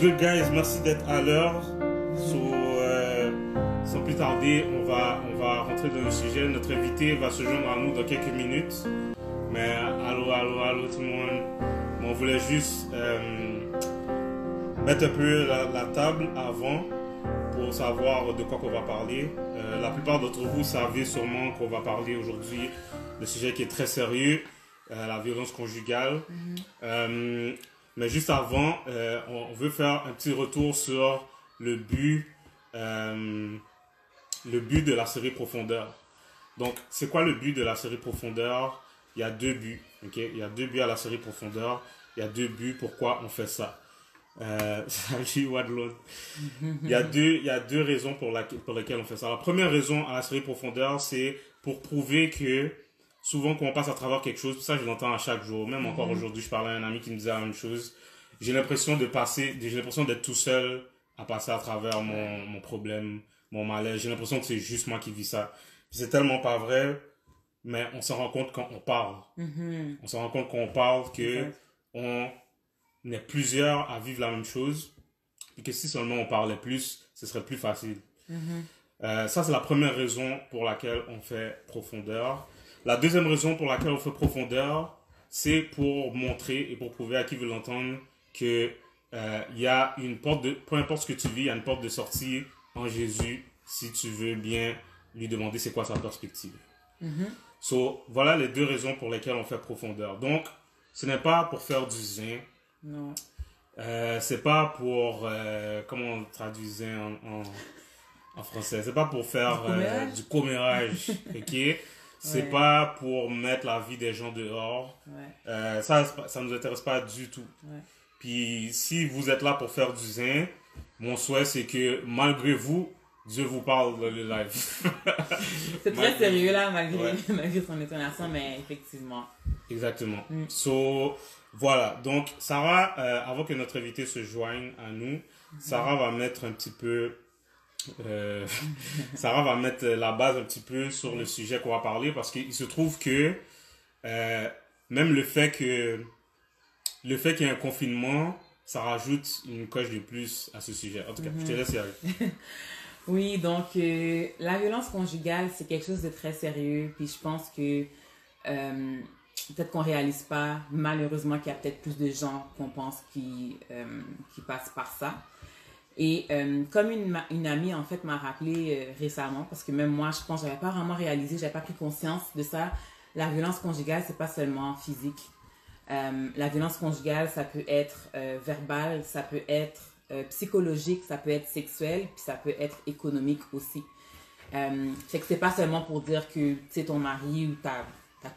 What's good, guys? Merci d'être à l'heure. Sans plus tarder, on va rentrer dans le sujet. Notre invité va se joindre à nous dans quelques minutes. Mais allô tout le monde. On voulait juste mettre un peu la table avant pour savoir de quoi qu'on va parler. La plupart d'entre vous savez sûrement qu'on va parler aujourd'hui de sujet qui est très sérieux, la violence conjugale. Mais juste avant, on veut faire un petit retour sur le but de la série Profondeur. Donc, c'est quoi le but de la série Profondeur? Il y a deux buts. Okay? Il y a deux buts à la série Profondeur. Il y a deux buts pourquoi on fait ça. Salut Wadlon. Il y a deux raisons pour lesquelles on fait ça. La première raison à la série Profondeur, c'est pour prouver que souvent quand on passe à travers quelque chose, ça je l'entends à chaque jour, même encore aujourd'hui, je parlais à un ami qui me disait la même chose. J'ai l'impression d'être tout seul à passer à travers mon problème, mon malaise. J'ai l'impression que c'est juste moi qui vis ça. C'est tellement pas vrai, mais on s'en rend compte quand on parle. On s'en rend compte quand on parle que on est plusieurs à vivre la même chose, et que si seulement on parlait plus, ce serait plus facile. Ça, c'est la première raison pour laquelle on fait Profondeur. La deuxième raison pour laquelle on fait Profondeur, c'est pour montrer et pour prouver à qui veut l'entendre que y a une porte de, peu importe ce que tu vis, il y a une porte de sortie en Jésus si tu veux bien lui demander c'est quoi sa perspective. So, voilà les deux raisons pour lesquelles on fait Profondeur. Donc, ce n'est pas pour faire du zin. Non. C'est pas pour, comment on traduit zin en français? C'est pas pour faire du commérage, ok? C'est pas pour mettre la vie des gens dehors. Ça nous intéresse pas du tout. Puis si vous êtes là pour faire du zin, mon souhait c'est que malgré vous, Dieu vous parle dans le live. C'est très sérieux là, malgré son intonation, mais effectivement. Exactement. So, voilà. Donc, Sarah, avant que notre invité se joigne à nous, Sarah va mettre un petit peu... Sarah va mettre la base un petit peu sur le sujet qu'on va parler, parce qu'il se trouve que même le fait qu'il y ait un confinement, ça rajoute une coche de plus à ce sujet. En tout cas, je te laisse y aller. Oui, donc la violence conjugale, c'est quelque chose de très sérieux. Puis je pense que peut-être qu'on réalise pas, malheureusement, qu'il y a peut-être plus de gens qu'on pense qui passent par ça. Et comme une amie, en fait, m'a rappelé récemment, parce que même moi, je pense que j'avais pas vraiment réalisé, j'avais pas pris conscience de ça. La violence conjugale, c'est pas seulement physique. La violence conjugale, ça peut être verbale, ça peut être psychologique, ça peut être sexuel, puis ça peut être économique aussi. Fait que c'est pas seulement pour dire que tu ton mari ou ta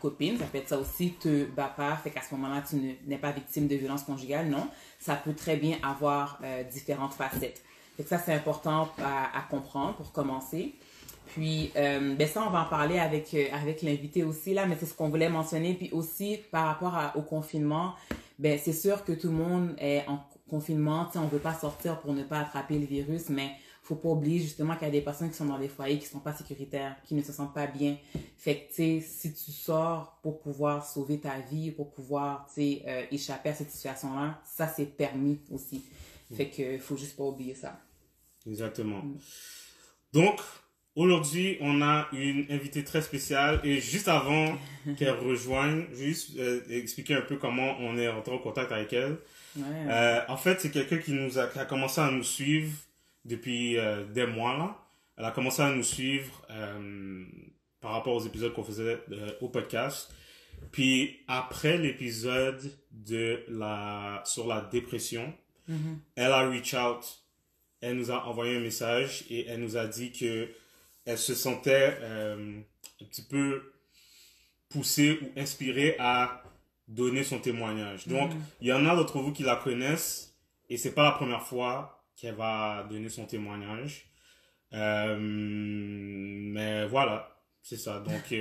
copine, ça peut être ça aussi, te bat pas, fait qu'à ce moment-là, tu n'es pas victime de violence conjugale, non. Ça peut très bien avoir différentes facettes. Fait que ça, c'est important à comprendre pour commencer. Puis, ça, on va en parler avec l'invité aussi, là, mais c'est ce qu'on voulait mentionner. Puis aussi, par rapport au confinement, c'est sûr que tout le monde est en confinement. On ne veut pas sortir pour ne pas attraper le virus, mais faut pas oublier justement qu'il y a des personnes qui sont dans des foyers qui sont pas sécuritaires, qui ne se sentent pas bien. Fait que, si tu sors pour pouvoir sauver ta vie, pour pouvoir, échapper à cette situation-là, ça, c'est permis aussi. Fait que, faut juste pas oublier ça. Exactement. Donc, aujourd'hui, on a une invitée très spéciale, et juste avant qu'elle rejoigne, juste expliquer un peu comment on est rentré en contact avec elle. En fait, c'est quelqu'un qui a commencé à nous suivre depuis des mois là. Elle a commencé à nous suivre par rapport aux épisodes qu'on faisait au podcast. Puis après l'épisode sur la dépression, elle a reach out, elle nous a envoyé un message et elle nous a dit que elle se sentait un petit peu poussée ou inspirée à donner son témoignage. Donc, il y en a d'entre vous qui la connaissent et c'est pas la première fois qu'elle va donner son témoignage. Mais voilà, c'est ça. Donc,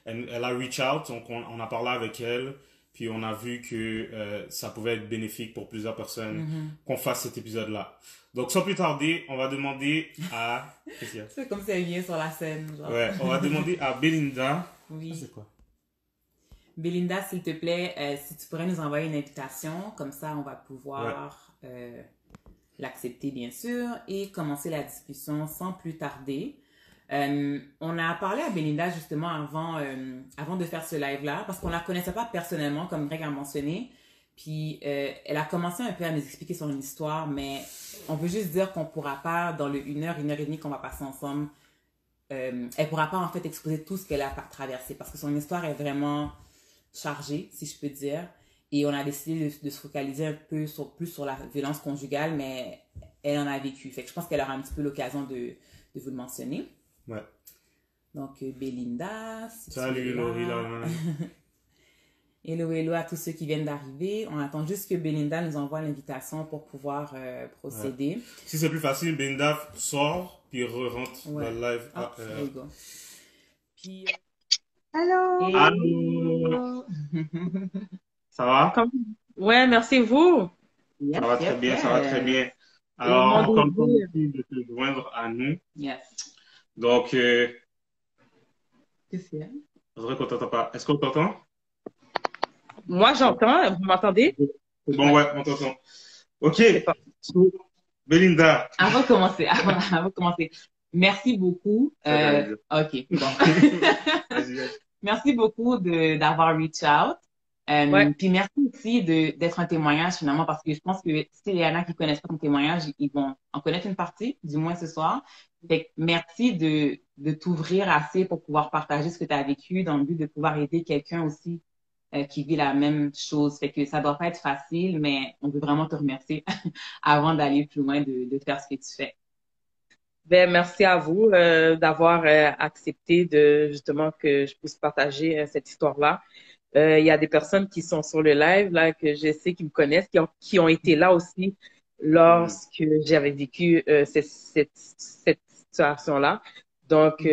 elle a reach out, donc on a parlé avec elle, puis on a vu que ça pouvait être bénéfique pour plusieurs personnes qu'on fasse cet épisode-là. Donc, sans plus tarder, on va demander à... C'est comme si elle vient sur la scène. Genre. Ouais, on va demander à Belinda. Oui. C'est quoi? Belinda, s'il te plaît, si tu pourrais nous envoyer une invitation, comme ça, on va pouvoir l'accepter, bien sûr, et commencer la discussion sans plus tarder. On a parlé à Belinda justement avant de faire ce live-là, parce qu'on la connaissait pas personnellement, comme Greg a mentionné. Puis elle a commencé un peu à nous expliquer son histoire, mais on veut juste dire qu'on pourra pas, dans le 1 heure et demie qu'on va passer ensemble, elle pourra pas en fait exposer tout ce qu'elle a traversé, parce que son histoire est vraiment chargée, si je peux dire. Et on a décidé de se focaliser un peu plus sur la violence conjugale, mais elle en a vécu. Fait que je pense qu'elle aura un petit peu l'occasion de vous le mentionner. Ouais. Donc, Belinda. Si Salut, Laurie, là. Hello, hello à tous ceux qui viennent d'arriver. On attend juste que Belinda nous envoie l'invitation pour pouvoir procéder. Ouais. Si c'est plus facile, Belinda sort, puis rentre Ouais. dans le live. There you go. Puis... Allô? Allô? Ça va? Ouais, merci vous. Yes, Ça va très bien, ça va très bien. Alors, on compte aussi de te joindre à nous. Yes. Donc, Qu'est-ce qu'il y a? c'est vrai qu'on t'entend pas. Est-ce qu'on t'entend? Moi, j'entends. Vous m'entendez? Bon, ouais, on t'entend. OK. So, Belinda. Avant de commencer, merci beaucoup. OK, bon. Merci beaucoup d'avoir reach out. Ouais. Puis merci aussi d'être un témoignage finalement, parce que je pense que s'il y en a qui connaissent pas ton témoignage, ils vont en connaître une partie, du moins ce soir. Fait que merci de t'ouvrir assez pour pouvoir partager ce que tu as vécu dans le but de pouvoir aider quelqu'un aussi qui vit la même chose. Fait que ça doit pas être facile, mais on veut vraiment te remercier avant d'aller plus loin de faire ce que tu fais. Ben, merci à vous d'avoir accepté justement que je puisse partager cette histoire-là. Il y a des personnes qui sont sur le live là que je sais qui me connaissent, qui ont été là aussi lorsque j'avais vécu cette situation-là. Donc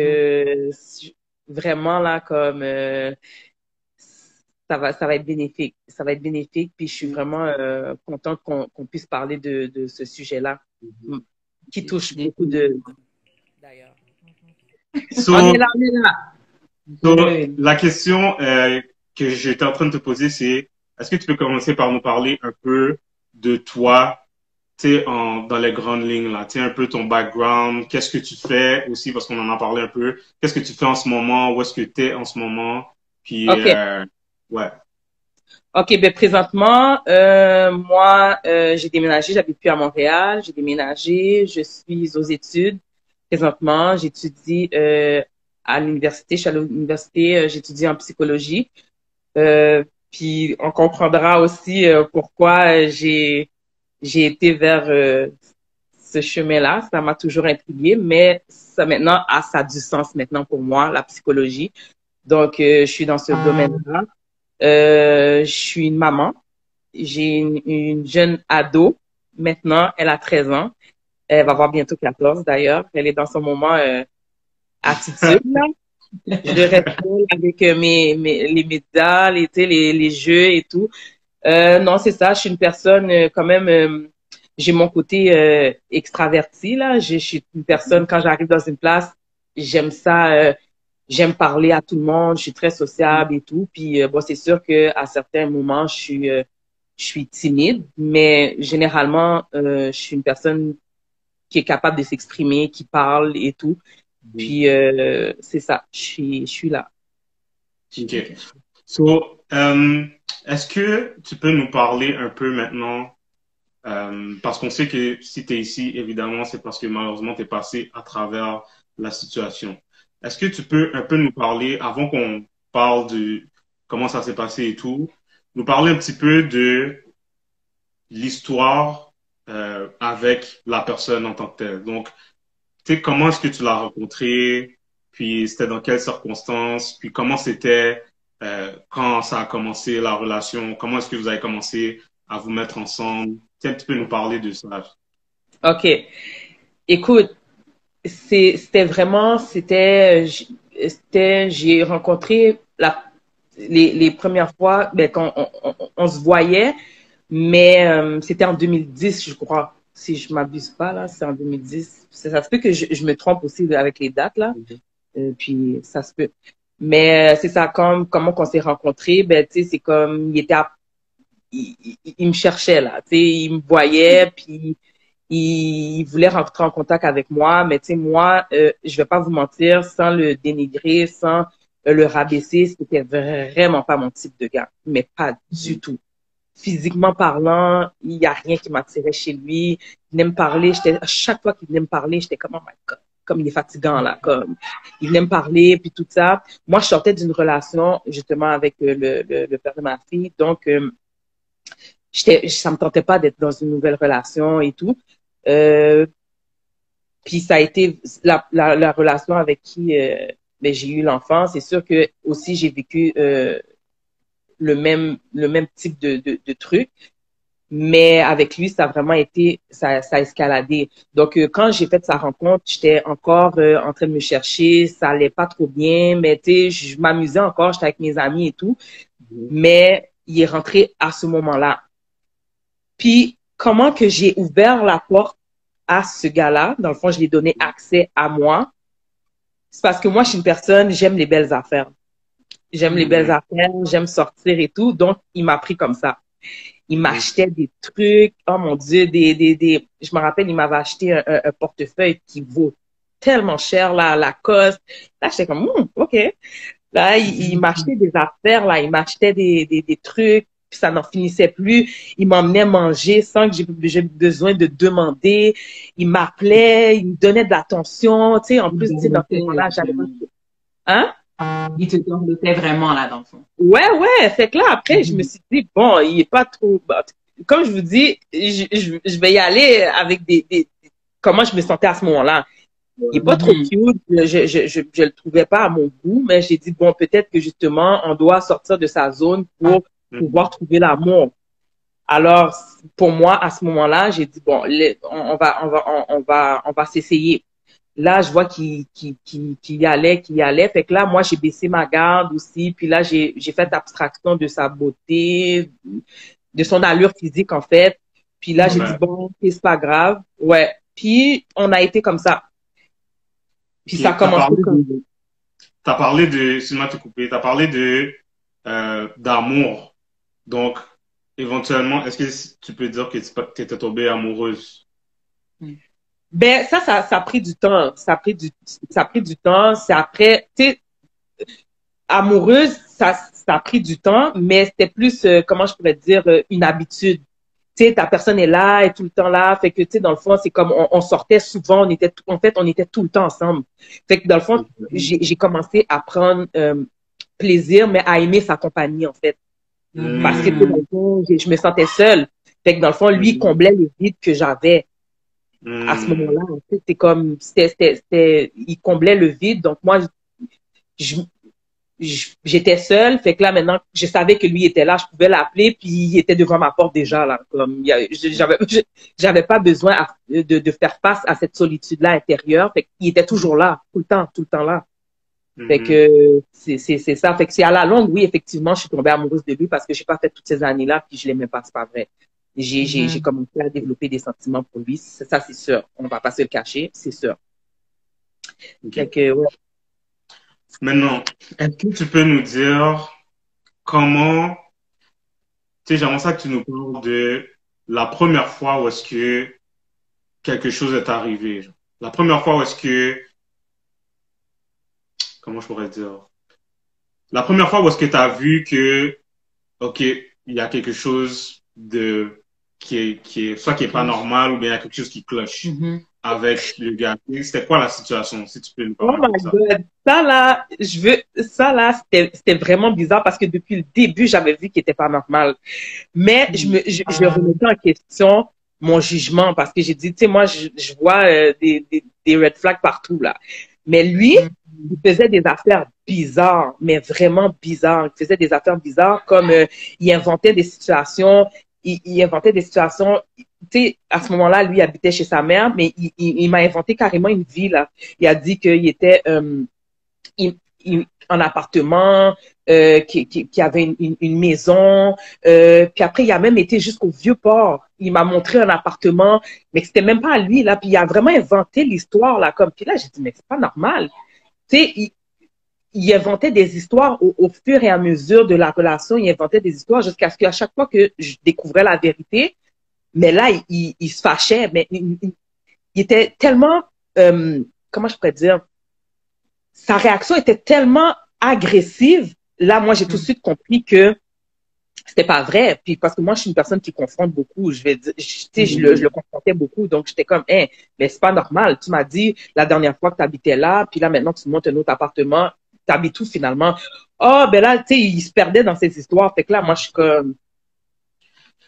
vraiment là comme ça va être bénéfique. Ça va être bénéfique. Puis je suis vraiment contente qu'on puisse parler de ce sujet-là qui touche beaucoup d'ailleurs. On est là. So, la question que j'étais en train de te poser, c'est est-ce que tu peux commencer par nous parler un peu de toi, tu sais, dans les grandes lignes là, tu sais, un peu ton background, qu'est-ce que tu fais aussi, parce qu'on en a parlé un peu, qu'est-ce que tu fais en ce moment, où est-ce que tu es en ce moment, puis ouais. OK, ben présentement, moi, j'ai déménagé, j'habite plus à Montréal, j'ai déménagé, je suis aux études. Présentement, j'étudie à l'université, je suis à l'université, j'étudie en psychologie. Puis on comprendra aussi pourquoi j'ai été vers ce chemin-là. Ça m'a toujours intriguée, mais ça maintenant ça a du sens maintenant pour moi, la psychologie. Donc, je suis dans ce domaine-là. Je suis une maman. J'ai une jeune ado. Maintenant, elle a 13 ans. Elle va avoir bientôt 14 d'ailleurs. Elle est dans son moment attitude, là. Je réponds avec les médias, les jeux et tout. Non, c'est ça. Je suis une personne quand même. J'ai mon côté extraverti là. Je suis une personne quand j'arrive dans une place, j'aime ça. J'aime parler à tout le monde. Je suis très sociable et tout. Puis bon, c'est sûr que à certains moments, je suis timide, mais généralement, je suis une personne qui est capable de s'exprimer, qui parle et tout. Puis c'est ça, je suis là. OK. So, est-ce que tu peux nous parler un peu maintenant, parce qu'on sait que si tu es ici, évidemment, c'est parce que malheureusement, tu es passé à travers la situation. Est-ce que tu peux un peu nous parler, avant qu'on parle de comment ça s'est passé et tout, nous parler un petit peu de l'histoire avec la personne en tant que telle. Donc, tu sais, comment est-ce que tu l'as rencontré, puis c'était dans quelles circonstances, puis comment c'était quand ça a commencé la relation, comment est-ce que vous avez commencé à vous mettre ensemble. Tu sais, un petit peu nous parler de ça. OK. Écoute, j'ai rencontré les premières fois, ben, quand on se voyait, mais c'était en 2010, je crois. Si je m'abuse pas, là, c'est en 2010. Ça se peut que je me trompe aussi avec les dates, là. Puis, ça se peut. Mais c'est ça, comment qu'on s'est rencontrés, ben, tu sais, c'est comme, il me cherchait, là. Tu sais, il me voyait, puis il voulait rentrer en contact avec moi, mais tu sais, moi, je vais pas vous mentir, sans le dénigrer, sans le rabaisser, c'était vraiment pas mon type de gars, mais pas du tout. Physiquement parlant, il y a rien qui m'attirait chez lui. Il venait me parler, à chaque fois qu'il venait me parler, j'étais comme, oh my God, comme il est fatigant, là, comme, il venait me parler, puis tout ça. Moi, je sortais d'une relation, justement, avec le père de ma fille, donc, ça me tentait pas d'être dans une nouvelle relation et tout. Puis ça a été la relation avec qui ben, j'ai eu l'enfant. C'est sûr que aussi j'ai vécu le même type de truc, mais avec lui ça a vraiment été ça a escaladé. Donc quand j'ai fait sa rencontre, j'étais encore en train de me chercher, ça allait pas trop bien, mais tu sais je m'amusais encore, j'étais avec mes amis et tout, mais il est rentré à ce moment-là. Puis comment que j'ai ouvert la porte à ce gars-là, dans le fond, je lui ai donné accès à moi. C'est parce que moi, je suis une personne, j'aime les belles affaires. J'aime les belles affaires, j'aime sortir et tout. Donc, il m'a pris comme ça. Il m'achetait des trucs. Oh mon Dieu, je me rappelle, il m'avait acheté un portefeuille qui vaut tellement cher, là, à Lacoste. Là, j'étais comme, OK. Là, il m'achetait des affaires, là. Il m'achetait des trucs. Puis ça n'en finissait plus. Il m'emmenait manger sans que j'ai besoin de demander. Il m'appelait, il me donnait de l'attention. Tu sais, en plus, tu sais, dans ce moment-là, j'avais pas... Hein? Il te dorlotait vraiment, là, dans le fond. Ouais. Fait que là, après, je me suis dit, bon, il est pas trop... Comme je vous dis, je vais y aller avec comment je me sentais à ce moment-là. Il est pas trop cute. Je le trouvais pas à mon goût, mais j'ai dit, bon, peut-être que justement, on doit sortir de sa zone pour pouvoir trouver l'amour. Alors, pour moi, à ce moment-là, j'ai dit, bon, on va s'essayer. Là, je vois qu'il y allait. Fait que là, moi, j'ai baissé ma garde aussi. Puis là, j'ai fait abstraction de sa beauté, de son allure physique, en fait. Puis là, j'ai dit, bon, c'est pas grave. Ouais. Puis, on a été comme ça. Puis ça a commencé comme ça. T'as parlé t'as parlé d'amour. Donc, éventuellement, est-ce que tu peux dire que tu étais tombée amoureuse? Ben, ça a pris du temps. Ça a pris du temps. C'est après, tu sais, amoureuse, ça a pris du temps, mais c'était plus, comment je pourrais dire, une habitude. Tu sais, ta personne est là, est tout le temps là. Fait que, tu sais, dans le fond, c'est comme, on sortait souvent, on était tout le temps ensemble. Fait que, dans le fond, j'ai commencé à prendre plaisir, mais à aimer sa compagnie, en fait. Parce que, dans le fond, je me sentais seule. Fait que, dans le fond, lui, il comblait le vide que j'avais à ce moment-là. C'était comme, il comblait le vide. Donc, moi, j'étais seule. Fait que là, maintenant, je savais que lui était là. Je pouvais l'appeler, puis il était devant ma porte déjà, là. Comme, j'avais pas besoin de faire face à cette solitude-là intérieure. Fait qu'il était toujours là, tout le temps là. Fait que c'est ça. Fait que c'est à la longue, oui, effectivement, je suis tombée amoureuse de lui parce que j'ai pas fait toutes ces années-là puis je l'aimais pas, c'est pas vrai. J'ai commencé à développer des sentiments pour lui, ça c'est sûr. On va pas se le cacher, c'est sûr. Okay. Fait que ouais. Maintenant, est-ce que tu peux nous dire comment, tu sais, j'aimerais ça que tu nous parles de la première fois où est-ce que quelque chose est arrivé. La première fois où est-ce que comment je pourrais dire? La première fois où est-ce que tu as vu que, OK, il y a quelque chose qui est, soit qui est pas normal ou bien il y a quelque chose qui cloche avec le gars. C'était quoi la situation, si tu peux nous parler de ça? Oh my God. Ça là, c'était vraiment bizarre parce que depuis le début, j'avais vu qu'il était pas normal. Mais je remettais en question mon jugement parce que j'ai dit, tu sais, moi, je vois des red flags partout, là. Mais lui, il faisait des affaires bizarres, mais vraiment bizarres. Il faisait des affaires bizarres comme il inventait des situations. Il inventait des situations. Tu sais, à ce moment-là, lui habitait chez sa mère, mais il m'a inventé carrément une vie, là. Il a dit qu'il était en appartement, qui avait une maison. Puis après, il a même été jusqu'au Vieux-Port. Il m'a montré un appartement, mais que c'était même pas à lui, là. Puis il a vraiment inventé l'histoire, là. Comme, puis là, j'ai dit, mais c'est pas normal. Tu sais, il inventait des histoires au fur et à mesure de la relation. Il inventait des histoires jusqu'à ce qu'à chaque fois que je découvrais la vérité, Mais là, il se fâchait, mais il était tellement, comment je pourrais dire, sa réaction était tellement agressive. Là, moi, j'ai tout de suite compris que c'était pas vrai. Puis parce que moi, je suis une personne qui confronte beaucoup. Je vais dire, tu sais, je le confrontais beaucoup. Donc, j'étais comme, hein, mais c'est pas normal. Tu m'as dit la dernière fois que tu habitais là, puis là, maintenant, tu montes un autre appartement. Tu habites où finalement? Oh, ben là, tu sais, il se perdait dans ces histoires. Fait que là, moi, je suis comme,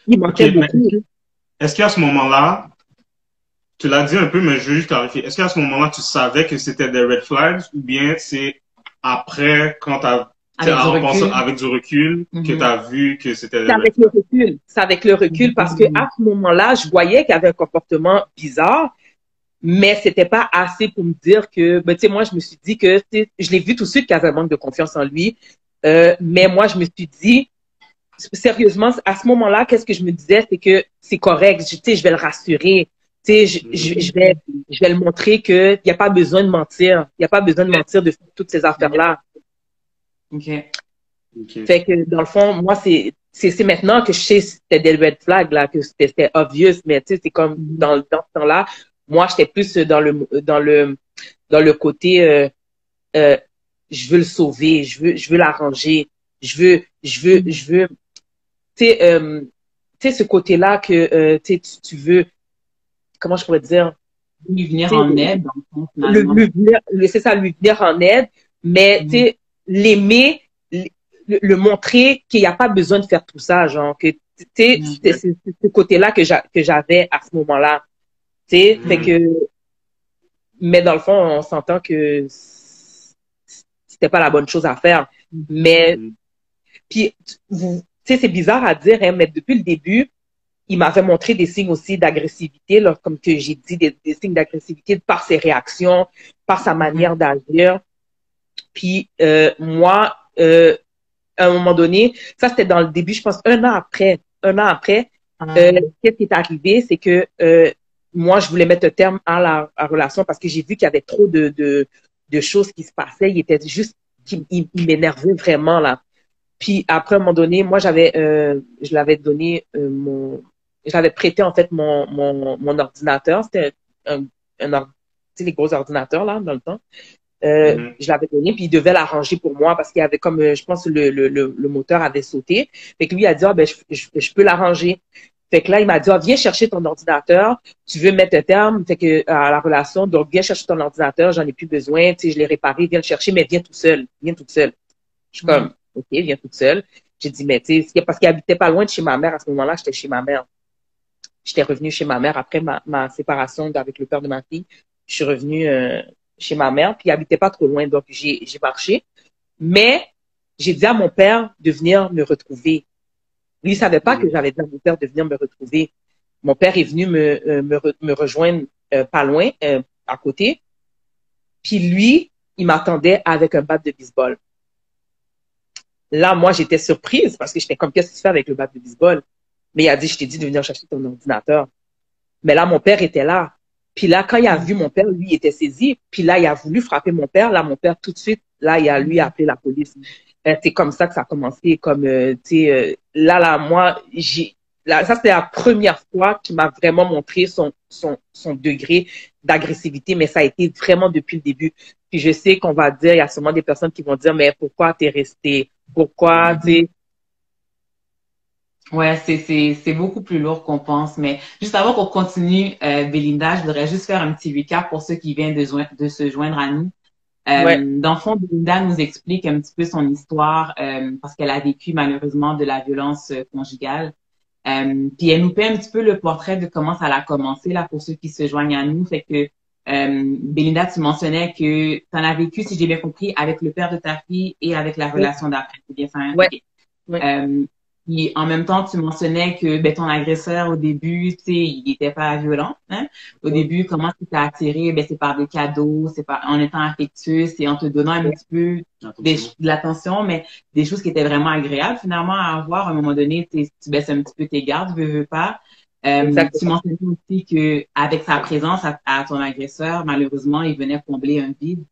il manquait beaucoup. Est-ce qu'à ce moment-là, tu l'as dit un peu, mais je veux juste clarifier. Est-ce qu'à ce moment-là, tu savais que c'était des red flags ou bien c'est après, quand avec du recul, que tu as vu que c'était des red flags? Le recul. C'est avec le recul parce que à ce moment-là, je voyais qu'il y avait un comportement bizarre, mais c'était pas assez pour me dire que, ben, tu sais, moi, je me suis dit que, je l'ai vu tout de suite qu'il y avait un manque de confiance en lui, mais moi, je me suis dit, sérieusement, à ce moment-là, qu'est-ce que je me disais, c'est que c'est correct, tu sais, je vais le rassurer. Tu sais, je vais le montrer que y a pas besoin de mentir. Il y a pas besoin de mentir de toutes ces affaires-là. OK. Fait que, dans le fond, moi, c'est maintenant que je sais que c'était des red flags, là, que c'était obvious, mais tu sais, c'est comme dans ce temps-là, moi, j'étais plus dans le côté, je veux le sauver, je veux l'arranger, je veux, tu sais, ce côté-là que, tu veux, comment je pourrais dire? Lui venir en aide, dans le fond, c'est ça, lui venir en aide, mais, tu sais, l'aimer, le montrer qu'il n'y a pas besoin de faire tout ça, genre, que, tu sais, c'est ce côté-là que j'avais à ce moment-là. Tu sais, fait que, mais dans le fond, on s'entend que c'était pas la bonne chose à faire. Mais, puis, tu sais, c'est bizarre à dire, hein, mais depuis le début, il m'avait montré des signes aussi d'agressivité, là, comme que j'ai dit, des signes d'agressivité par ses réactions, par sa manière d'agir. Puis, moi, à un moment donné, ça c'était dans le début, je pense un an après, qu'est-ce qui est arrivé, c'est que moi, je voulais mettre un terme à la relation parce que j'ai vu qu'il y avait trop de choses qui se passaient. Il était juste, il m'énervait vraiment, là. Puis après, à un moment donné, moi, je l'avais donné j'avais prêté, en fait, mon ordinateur. C'était tu sais, les gros ordinateurs, là, dans le temps. Je l'avais donné, puis il devait l'arranger pour moi parce qu'il y avait comme, je pense, le moteur avait sauté. Fait que lui, il a dit, ah, ben, je peux l'arranger. Fait que là, il m'a dit, ah, viens chercher ton ordinateur. Tu veux mettre un terme, fait que, à la relation. Donc, viens chercher ton ordinateur. J'en ai plus besoin. Tu sais, je l'ai réparé. Viens le chercher, mais viens tout seul. Viens toute seule. Je suis comme, OK, viens toute seule. J'ai dit, mais tu sais, parce qu'il habitait pas loin de chez ma mère. À ce moment-là, j'étais chez ma mère. J'étais revenue chez ma mère après ma séparation avec le père de ma fille. Je suis revenue, chez ma mère, puis il habitait pas trop loin, donc j'ai marché. Mais j'ai dit à mon père de venir me retrouver. Lui, il savait pas que j'avais dit à mon père de venir me retrouver. Mon père est venu me rejoindre pas loin, à côté. Puis lui, il m'attendait avec un bat de baseball. Là, moi, j'étais surprise parce que j'étais comme, qu'est-ce que tu fais avec le bat de baseball? Mais il a dit, je t'ai dit de venir chercher ton ordinateur. Mais là, mon père était là. Puis là, quand il a vu mon père, lui, il était saisi. Puis là, il a voulu frapper mon père. Là, mon père, tout de suite, là, il a lui appelé la police. C'est comme ça que ça a commencé. Comme, tu sais, là, moi, ça, c'était la première fois qu'il m'a vraiment montré son degré d'agressivité. Mais ça a été vraiment depuis le début. Puis je sais qu'on va dire, il y a sûrement des personnes qui vont dire, mais pourquoi t'es resté? Pourquoi, tu sais? Ouais, c'est beaucoup plus lourd qu'on pense. Mais juste avant qu'on continue, Belinda, je voudrais juste faire un petit recap pour ceux qui viennent de se joindre à nous. Dans le fond, Belinda nous explique un petit peu son histoire parce qu'elle a vécu malheureusement de la violence conjugale. Puis elle nous fait un petit peu le portrait de comment ça a commencé là pour ceux qui se joignent à nous. Fait que Belinda, tu mentionnais que tu en as vécu, si j'ai bien compris, avec le père de ta fille et avec la relation d'après. C'est bien ça? Hein? Ouais. Okay. Puis en même temps, tu mentionnais que ben, ton agresseur au début, tu sais, il était pas violent. Hein? Au début, comment tu t'es attiré? Ben c'est par des cadeaux, c'est par en étant affectueux, c'est en te donnant un petit peu de l'attention, mais des choses qui étaient vraiment agréables finalement à avoir. À un moment donné, tu baisses un petit peu tes gardes, veux pas. Tu mentionnais aussi que avec sa présence à ton agresseur, malheureusement, il venait combler un vide.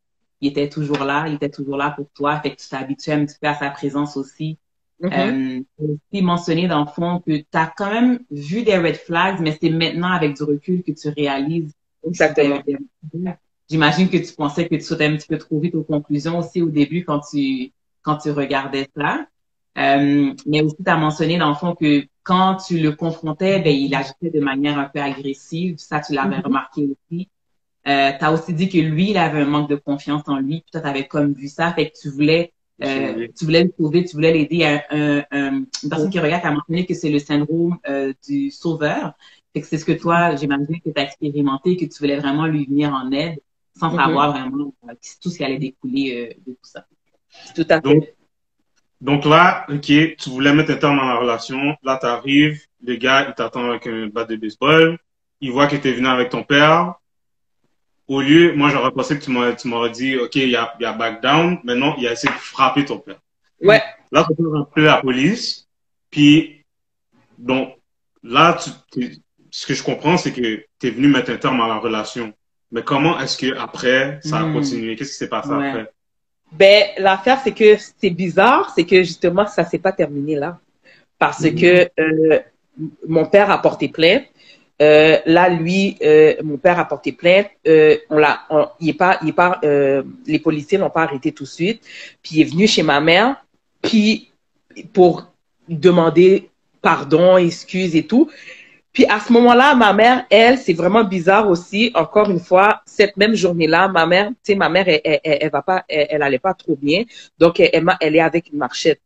Il était toujours là pour toi. Fait que tu t'habituais un petit peu à sa présence aussi. Aussi mentionné dans le fond que tu as quand même vu des red flags, mais c'est maintenant avec du recul que tu réalises. Exactement. J'imagine que tu pensais que tu sautais un petit peu trop vite aux conclusions aussi au début quand tu regardais ça. Mais aussi, tu as mentionné dans le fond que quand tu le confrontais, ben, il agissait de manière un peu agressive. Ça, tu l'avais remarqué aussi. Tu as aussi dit que lui, il avait un manque de confiance en lui. Puis toi, tu avais comme vu ça. Fait que tu voulais le sauver, tu voulais l'aider. Une personne qui regarde, tu as mentionné que c'est le syndrome du sauveur. Fait que c'est ce que toi, j'imagine que tu as expérimenté, que tu voulais vraiment lui venir en aide sans savoir vraiment tout ce qui allait découler de tout ça. Tout à fait. Donc là, ok, tu voulais mettre un terme à la relation. Là, t'arrives, le gars, il t'attend avec un bat de baseball. Il voit que t'es venu avec ton père. Au lieu, moi, j'aurais pensé que tu m'aurais dit, ok, il y a back down. Maintenant, il a essayé de frapper ton père. Ouais. Là, tu peux appeler la police. Puis, donc, là, ce que je comprends, c'est que t'es venu mettre un terme à la relation. Mais comment est-ce que après ça a continué? Qu'est-ce qui s'est passé après? Ben, l'affaire, c'est que c'est bizarre, c'est que justement, ça s'est pas terminé là. Parce que mon père a porté plainte. Là, lui, mon père a porté plainte. Les policiers l'ont pas arrêté tout de suite. Puis il est venu chez ma mère, puis pour demander pardon, excuses et tout. Puis à ce moment-là, ma mère, elle, c'est vraiment bizarre aussi. Encore une fois, cette même journée-là, ma mère, tu sais, ma mère, elle va pas, elle allait pas trop bien. Donc elle est avec une marchette.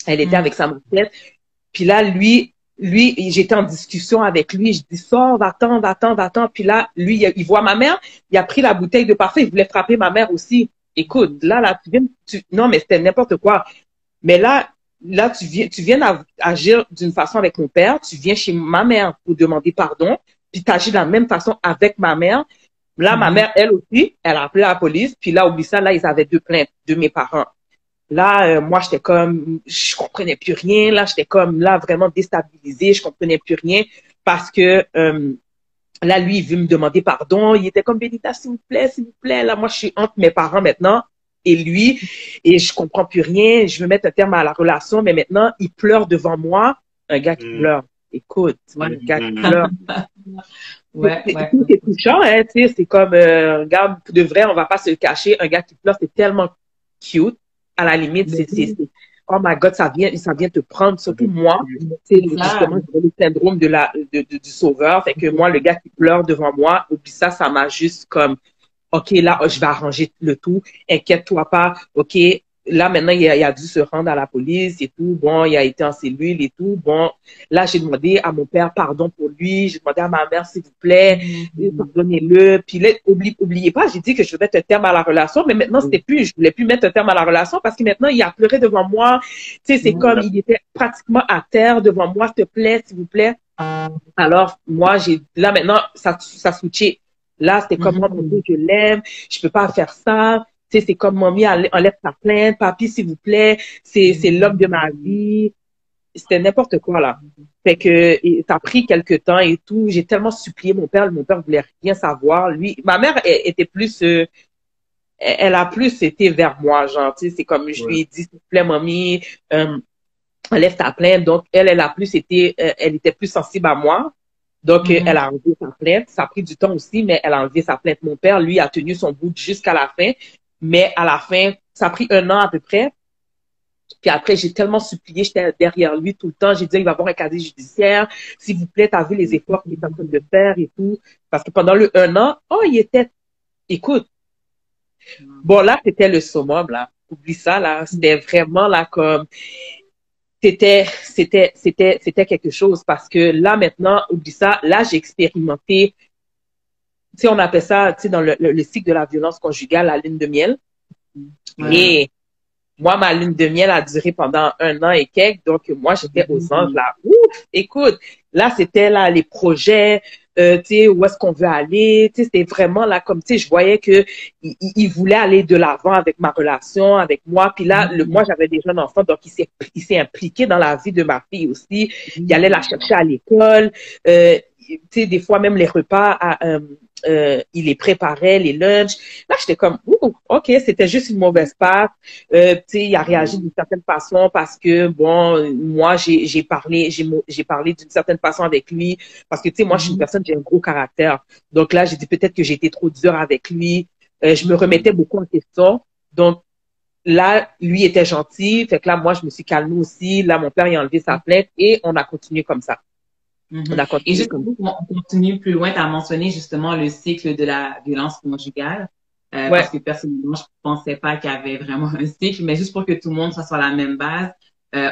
Elle était avec sa marchette. Puis là, lui, j'étais en discussion avec lui. Je dis, sors, va-t'en. Puis là, lui, il voit ma mère. Il a pris la bouteille de parfum. Il voulait frapper ma mère aussi. Écoute, là, non, mais c'était n'importe quoi. Mais là, tu viens agir d'une façon avec mon père. Tu viens chez ma mère pour demander pardon. Puis tu agis de la même façon avec ma mère. Là, ma mère, elle aussi, elle a appelé la police. Puis là, oublie ça, là, ils avaient 2 plaintes de mes parents. Là, moi, j'étais comme, je comprenais plus rien. Là, j'étais comme, là, vraiment déstabilisée. Je comprenais plus rien parce que là, lui, il veut me demander pardon. Il était comme, Benita, s'il vous plaît. Là, moi, je suis entre mes parents maintenant et lui, et je comprends plus rien. Je veux mettre un terme à la relation, mais maintenant, il pleure devant moi. Un gars qui pleure. Écoute, un gars qui pleure. C'est touchant, hein, tu sais. C'est comme, regarde, de vrai, on va pas se le cacher. Un gars qui pleure, c'est tellement cute. À la limite, c'est oh my God, ça vient te prendre, surtout moi. C'est justement le syndrome du sauveur. Fait que moi, le gars qui pleure devant moi, oublie ça, ça m'a juste comme, OK, là, je vais arranger le tout. Inquiète-toi pas. OK, là, maintenant, il a dû se rendre à la police et tout. Bon, il a été en cellule et tout. Bon, là, j'ai demandé à mon père pardon pour lui. J'ai demandé à ma mère, s'il vous plaît, pardonnez-le. Puis là, oubliez pas, j'ai dit que je veux mettre un terme à la relation, mais maintenant, je voulais plus mettre un terme à la relation parce que maintenant, il a pleuré devant moi. Tu sais, c'est comme, il était pratiquement à terre devant moi, s'il te plaît, s'il vous plaît. Alors, moi, là, maintenant, ça switché. Là, c'était comme, moi, mon Dieu, je l'aime. Je peux pas faire ça. Tu sais, c'est comme, mamie, enlève ta plainte. Papi, s'il vous plaît. C'est l'homme de ma vie. C'était n'importe quoi, là. Fait que, ça a pris quelques temps et tout. J'ai tellement supplié mon père voulait rien savoir. Lui, ma mère était plus, elle a plus été vers moi, genre, tu sais, c'est comme, je lui ai dit, s'il vous plaît, mamie, enlève ta plainte. Donc, elle a plus été, elle était plus sensible à moi. Donc, elle a enlevé sa plainte. Ça a pris du temps aussi, mais elle a enlevé sa plainte. Mon père, lui, a tenu son bout jusqu'à la fin. Mais à la fin, ça a pris 1 an à peu près. Puis après, j'ai tellement supplié, j'étais derrière lui tout le temps. J'ai dit, il va y avoir un casier judiciaire. S'il vous plaît, t'as vu les efforts qu'il est en train de faire et tout. Parce que pendant le 1 an, il était, écoute. Bon, là, c'était le summum, là. Oublie ça, là. C'était vraiment, là, comme, c'était quelque chose parce que là, maintenant, oublie ça. Là, j'ai expérimenté, tu sais, on appelle ça, tu sais, dans le cycle de la violence conjugale, la lune de miel. Et moi, ma lune de miel a duré pendant 1 an et quelques. Donc, moi, j'étais aux anges, là. Ouf! Écoute, là, c'était, là, les projets, tu sais, où est-ce qu'on veut aller. Tu sais, c'était vraiment, là, comme, tu sais, je voyais que il voulait aller de l'avant avec ma relation, avec moi. Puis là, moi, j'avais déjà un enfant, donc il s'est impliqué dans la vie de ma fille aussi. Il allait la chercher à l'école. Tu sais, des fois, même les repas il les préparait, les lunchs. Là, j'étais comme, ouh, OK, c'était juste une mauvaise passe. Tu sais, il a réagi d'une certaine façon parce que, bon, moi, j'ai parlé d'une certaine façon avec lui parce que, tu sais, moi, je suis une personne qui a un gros caractère. Donc là, j'ai dit peut-être que j'ai été trop dure avec lui. Je me remettais beaucoup en question. Donc, là, lui était gentil. Fait que là, moi, je me suis calmée aussi. Là, mon père, il a enlevé sa plainte et on a continué comme ça. On a Et continué juste comme pour on continue plus loin, tu as mentionné justement le cycle de la violence conjugale, ça. parce Ouais. que personnellement, je pensais pas qu'il y avait vraiment un cycle, mais juste pour que tout le monde soit sur la même base,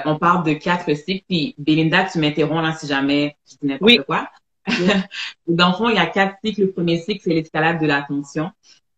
on parle de 4 cycles, puis Belinda, tu m'interromps là si jamais je dis Oui. n'importe quoi. Oui. Dans le fond, il y a 4 cycles. Le premier cycle, c'est l'escalade de la tension.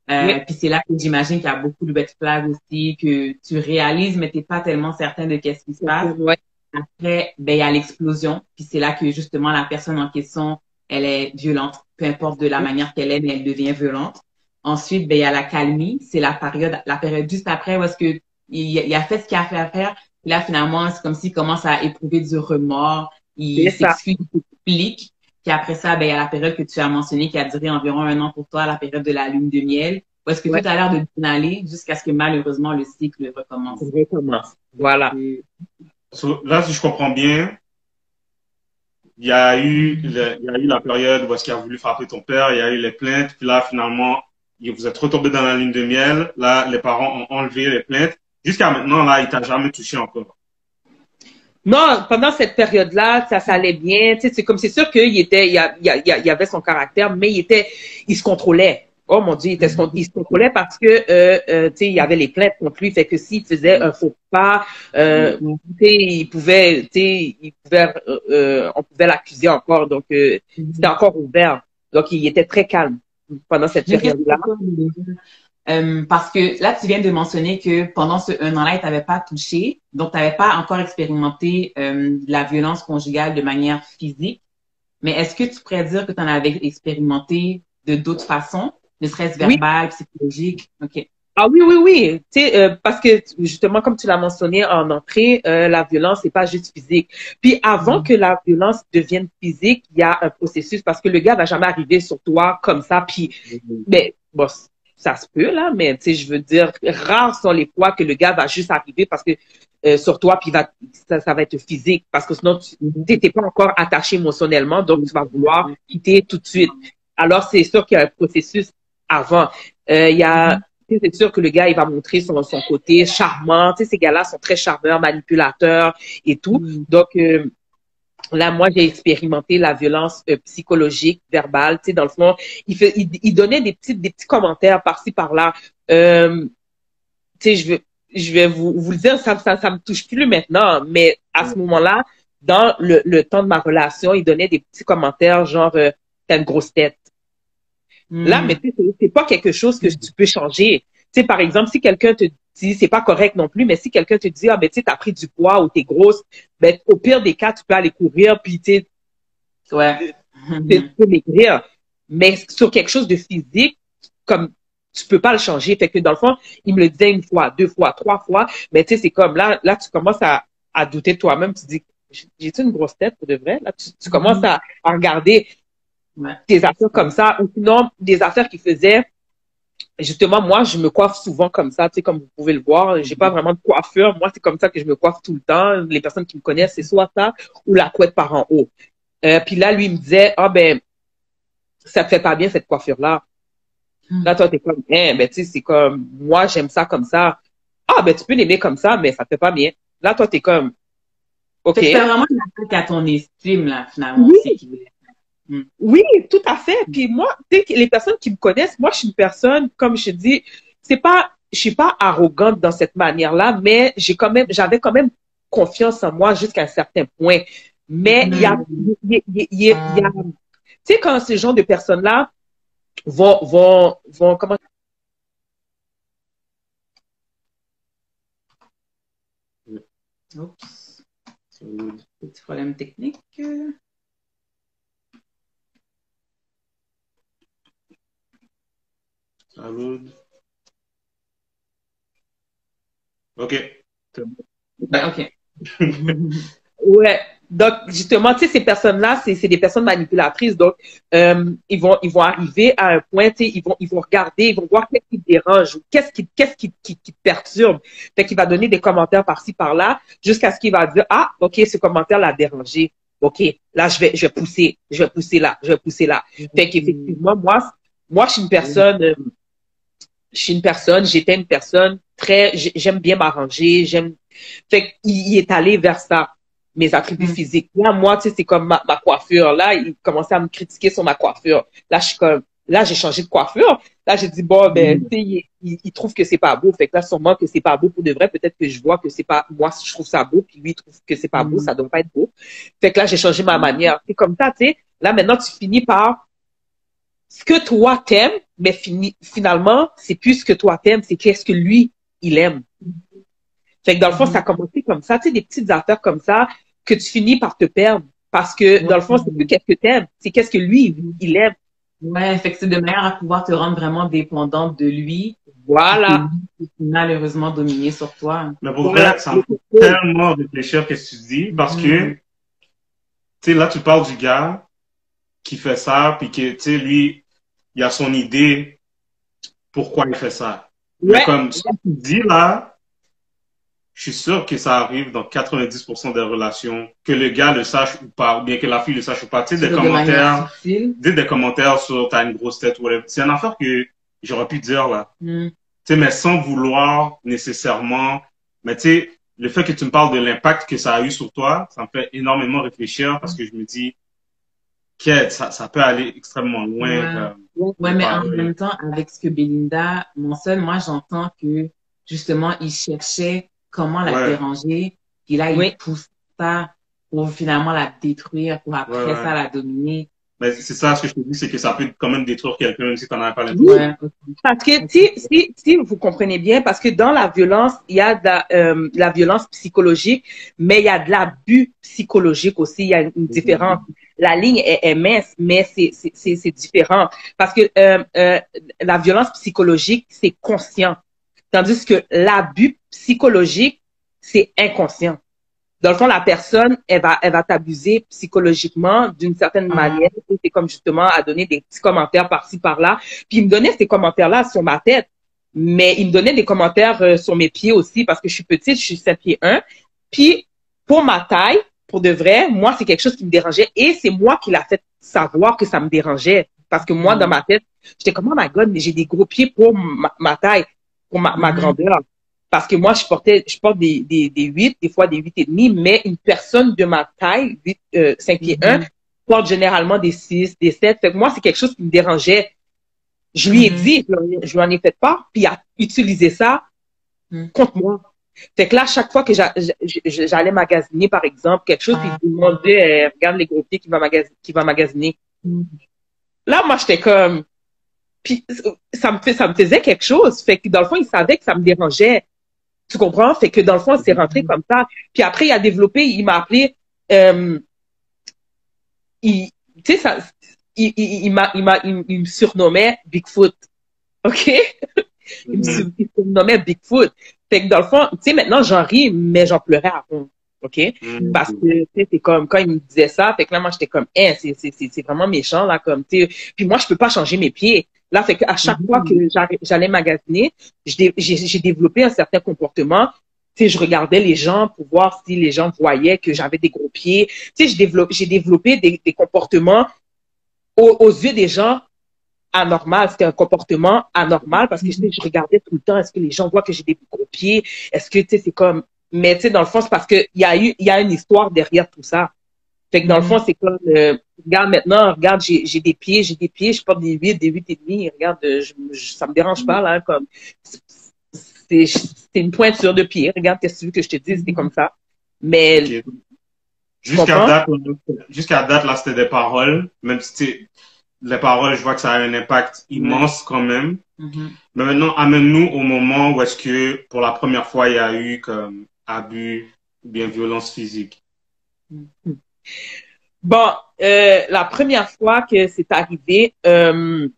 Oui. Puis c'est là que j'imagine qu'il y a beaucoup de red flags aussi, que tu réalises, mais t'es pas tellement certain de qu'est-ce qui se passe. Ouais. Après, ben, il y a l'explosion. Puis c'est là que justement la personne en question, elle est violente. Peu importe de la manière qu'elle est, mais elle devient violente. Ensuite, ben, il y a la calmie. C'est la période juste après où est-ce que il a fait ce qu'il a fait à faire. Puis là, finalement, c'est comme s'il commence à éprouver du remords. Il C'est ça. s'excuse, il s'explique. Puis après ça, ben, il y a la période que tu as mentionnée qui a duré environ 1 an pour toi, la période de la lune de miel. Où est-ce que Ouais. tout a l'air de bien aller jusqu'à ce que malheureusement le cycle recommence. On recommence. Voilà. Là, si je comprends bien, il y a eu la période où est-ce qu'il a voulu frapper ton père, il y a eu les plaintes, puis là, finalement, vous êtes retombé dans la lune de miel. Là, les parents ont enlevé les plaintes. Jusqu'à maintenant, là, il t'a jamais touché encore. Non, pendant cette période-là, ça allait bien. Tu sais, c'est comme, c'est sûr qu'il était, il avait son caractère, mais il se contrôlait. Oh mon Dieu, il se contrôlait parce que, tu sais, il y avait les plaintes contre lui. Fait que s'il faisait un faux pas, tu sais, on pouvait l'accuser encore. Donc, c'était encore ouvert. Donc, il était très calme pendant cette J'ai une question période-là. pour toi, parce que là, tu viens de mentionner que pendant ce 1 an-là, il t'avait pas touché, donc tu n'avais pas encore expérimenté la violence conjugale de manière physique. Mais est-ce que tu pourrais dire que tu en avais expérimenté de d'autres façons, ne serait-ce Oui. verbal, psychologique? OK. Ah oui, oui, oui. Tu sais, parce que justement, comme tu l'as mentionné en entrée, la violence, c'est pas juste physique. Puis avant que la violence devienne physique, il y a un processus parce que le gars va jamais arriver sur toi comme ça. Puis, mais bon, ça se peut là, mais tu sais, je veux dire, rares sont les fois que le gars va juste arriver parce que sur toi, puis ça va être physique parce que sinon, tu n'étais pas encore attaché émotionnellement, donc tu vas vouloir quitter tout de suite. Alors, c'est sûr qu'il y a un processus avant. Il y a c'est sûr que le gars, il va montrer son côté charmant. Tu sais, ces gars-là sont très charmeurs, manipulateurs et tout. Donc, là, moi, j'ai expérimenté la violence psychologique, verbale. Tu sais, dans le fond, il donnait des petits commentaires par-ci, par-là. Tu sais, je vais vous le dire, ça me touche plus maintenant, mais à ce moment-là, dans le temps de ma relation, il donnait des petits commentaires genre, t'as une grosse tête. Là, mais tu sais, c'est pas quelque chose que tu peux changer. Tu sais, par exemple, si quelqu'un te dit, c'est pas correct non plus, mais si quelqu'un te dit, ah, ben, tu sais, t'as pris du poids ou t'es grosse, ben, au pire des cas, tu peux aller courir, puis tu sais, Ouais. tu peux maigrir. Mais sur quelque chose de physique, comme, tu peux pas le changer. Fait que dans le fond, il me le disait 1 fois, 2 fois, 3 fois, mais tu sais, c'est comme, là, tu commences à douter de toi-même, tu dis, j'ai-tu une grosse tête pour de vrai? Là, tu commences à regarder des affaires comme ça, ou sinon, des affaires qui faisaient, justement, moi, je me coiffe souvent comme ça, tu sais, comme vous pouvez le voir. J'ai pas vraiment de coiffure. Moi, c'est comme ça que je me coiffe tout le temps. Les personnes qui me connaissent, c'est soit ça ou la couette par en haut. Puis là, lui, il me disait, ah ben, ça te fait pas bien cette coiffure-là. Là, toi, t'es comme, ben, tu sais, c'est comme, moi, j'aime ça comme ça. Ah, ben, tu peux l'aimer comme ça, mais ça te fait pas bien. Là, toi, t'es comme, OK. C'est vraiment une attaque à ton estime, là, finalement, oui. aussi, qui voulait. Oui, tout à fait. Puis moi, tu sais, les personnes qui me connaissent, moi, je suis une personne, comme je dis, je suis pas arrogante dans cette manière-là, mais j'avais quand même confiance en moi jusqu'à un certain point. Mais tu sais, quand ces genre de personnes-là comment. Oups. Petit problème technique. Salud. OK. Ben, OK. Ouais. Donc, justement, tu sais, ces personnes-là, c'est des personnes manipulatrices. Donc, ils vont arriver à un point, tu sais, ils vont regarder, ils vont voir qu'est-ce qui te dérange, ou qu'est-ce qui te perturbe. Fait qu'il va donner des commentaires par-ci, par-là, jusqu'à ce qu'il va dire, ah, OK, ce commentaire l'a dérangé. OK, là, je vais pousser là, je vais pousser là. Fait qu'effectivement, moi, j'étais une personne j'aime bien m'arranger, fait qu'il est allé vers ça, mes attributs physiques. Là, moi, tu sais, c'est comme ma coiffure. Là, il commençait à me critiquer sur ma coiffure. Là, là, j'ai changé de coiffure. Là, j'ai dit, bon, ben, tu sais, il trouve que c'est pas beau. Fait que là, sûrement que c'est pas beau pour de vrai. Peut-être que je vois que c'est pas, moi, je trouve ça beau, puis lui, il trouve que c'est pas beau, ça doit pas être beau. Fait que là, j'ai changé ma manière. C'est comme ça, tu sais. Là, maintenant, tu finis par ce que toi t'aimes, mais finalement, c'est plus ce que toi t'aimes, c'est qu'est-ce que lui, il aime. Fait que dans le fond, ça a commencé comme ça, tu sais, des petites affaires comme ça, que tu finis par te perdre. Parce que, dans le fond, c'est plus qu'est-ce que t'aimes, c'est qu'est-ce que lui, il aime. Ouais, fait que c'est de manière à pouvoir te rendre vraiment dépendante de lui. Voilà. Et malheureusement dominer sur toi. Mais pour vrai, ça me fait tellement réfléchir ce que tu dis, parce que, tu sais, là, tu parles du gars qui fait ça, puis que, tu sais, lui, il a son idée pourquoi il fait ça. Ouais. Mais comme ce que tu dis là, je suis sûr que ça arrive dans 90% des relations, que le gars le sache ou pas, ou bien que la fille le sache ou pas. Tu sais, des commentaires sur t'as une grosse tête ou whatever. C'est une affaire que j'aurais pu dire là. Tu sais, mais sans vouloir nécessairement. Mais tu sais, le fait que tu me parles de l'impact que ça a eu sur toi, ça me fait énormément réfléchir parce que je me dis, ça peut aller extrêmement loin. Ouais, mais en même temps, avec ce que Belinda mentionne, moi, j'entends que, justement, il cherchait comment la déranger, puis là, il pousse ça pour finalement la détruire, pour après ça la dominer. Mais c'est ça, ce que je te dis, c'est que ça peut quand même détruire quelqu'un, même si t'en as pas l'impression. Parce que, si vous comprenez bien, parce que dans la violence, il y a de la violence psychologique, mais il y a de l'abus psychologique aussi, il y a une différence. La ligne est mince, mais c'est différent. Parce que la violence psychologique, c'est conscient. Tandis que l'abus psychologique, c'est inconscient. Dans le fond, la personne, elle va t'abuser psychologiquement d'une certaine manière. C'est comme justement à donner des petits commentaires par-ci, par-là. Puis il me donnait ces commentaires-là sur ma tête, mais il me donnait des commentaires sur mes pieds aussi parce que je suis petite, je suis 7 pieds 1. Puis pour ma taille, pour de vrai, moi, c'est quelque chose qui me dérangeait et c'est moi qui l'a fait savoir que ça me dérangeait. Parce que moi, dans ma tête, j'étais comme, oh my God, mais j'ai des gros pieds pour ma taille, pour ma grandeur. Parce que moi, je porte des 8, des fois des 8,5, mais une personne de ma taille, 5 pieds 1, porte généralement des 6, des 7. Fait que moi, c'est quelque chose qui me dérangeait. Je lui ai dit, je lui en ai fait part, puis il a utilisé ça contre moi. Fait que là, chaque fois que j'allais magasiner, par exemple, quelque chose, puis il me demandait, regarde les gros pieds qui va magasiner. Là, moi, j'étais comme, puis ça me faisait quelque chose. Fait que dans le fond, il savait que ça me dérangeait. Tu comprends? Fait que dans le fond, c'est rentré comme ça. Puis après, il a développé, il m'a appelé, tu sais, ça, il me surnommait Bigfoot. OK? Il me surnommait Bigfoot. Fait que dans le fond, tu sais, maintenant, j'en ris, mais j'en pleurais à fond. OK? Parce que, tu sais, c'est comme, quand il me disait ça, fait que là, moi, j'étais comme, c'est vraiment méchant, là, comme, tu sais. Puis moi, je peux pas changer mes pieds. Là, fait qu'à chaque fois que j'allais magasiner, j'ai développé un certain comportement. Tu sais, je regardais les gens pour voir si les gens voyaient que j'avais des gros pieds. Tu sais, j'ai développé des comportements aux yeux des gens anormal. C'était un comportement anormal parce que je regardais tout le temps. Est-ce que les gens voient que j'ai des gros pieds? Est-ce que, tu sais, c'est comme, mais tu sais, dans le fond, c'est parce que il y a une histoire derrière tout ça. Fait que dans le fond, c'est comme, regarde maintenant, regarde, j'ai des pieds, je porte des 8, des 8,5. Regarde, ça me dérange pas, là, comme, c'est une pointure de pied. Regarde, qu'est-ce que tu veux que je te dise? C'était comme ça. Mais, jusqu'à date, là, c'était des paroles, même si les paroles, je vois que ça a un impact immense quand même. Mais maintenant, amène-nous au moment où est-ce que, pour la première fois, il y a eu comme abus ou bien violence physique. Bon, la première fois que c'est arrivé une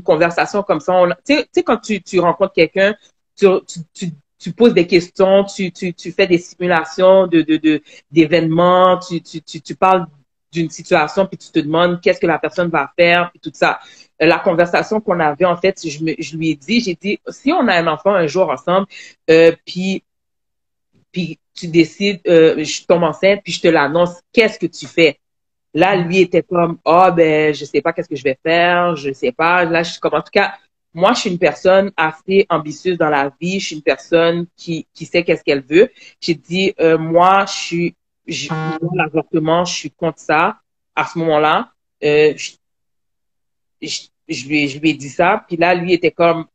conversation comme ça. Tu sais, quand tu rencontres quelqu'un, tu tu poses des questions, tu fais des simulations d'événements, tu parles d'une situation, puis tu te demandes qu'est-ce que la personne va faire, puis tout ça. La conversation qu'on avait, en fait, je lui ai dit, j'ai dit, si on a un enfant un jour ensemble, puis tu décides, je tombe enceinte, puis je te l'annonce, qu'est-ce que tu fais? Là, lui était comme, ben, je sais pas qu'est-ce que je vais faire, je sais pas. Là, je suis comme, en tout cas, moi, je suis une personne assez ambitieuse dans la vie. Je suis une personne qui sait qu'est-ce qu'elle veut. J'ai dit, moi, pour l'avortement, je suis contre ça. À ce moment-là, je lui ai dit ça. Puis là, lui était comme,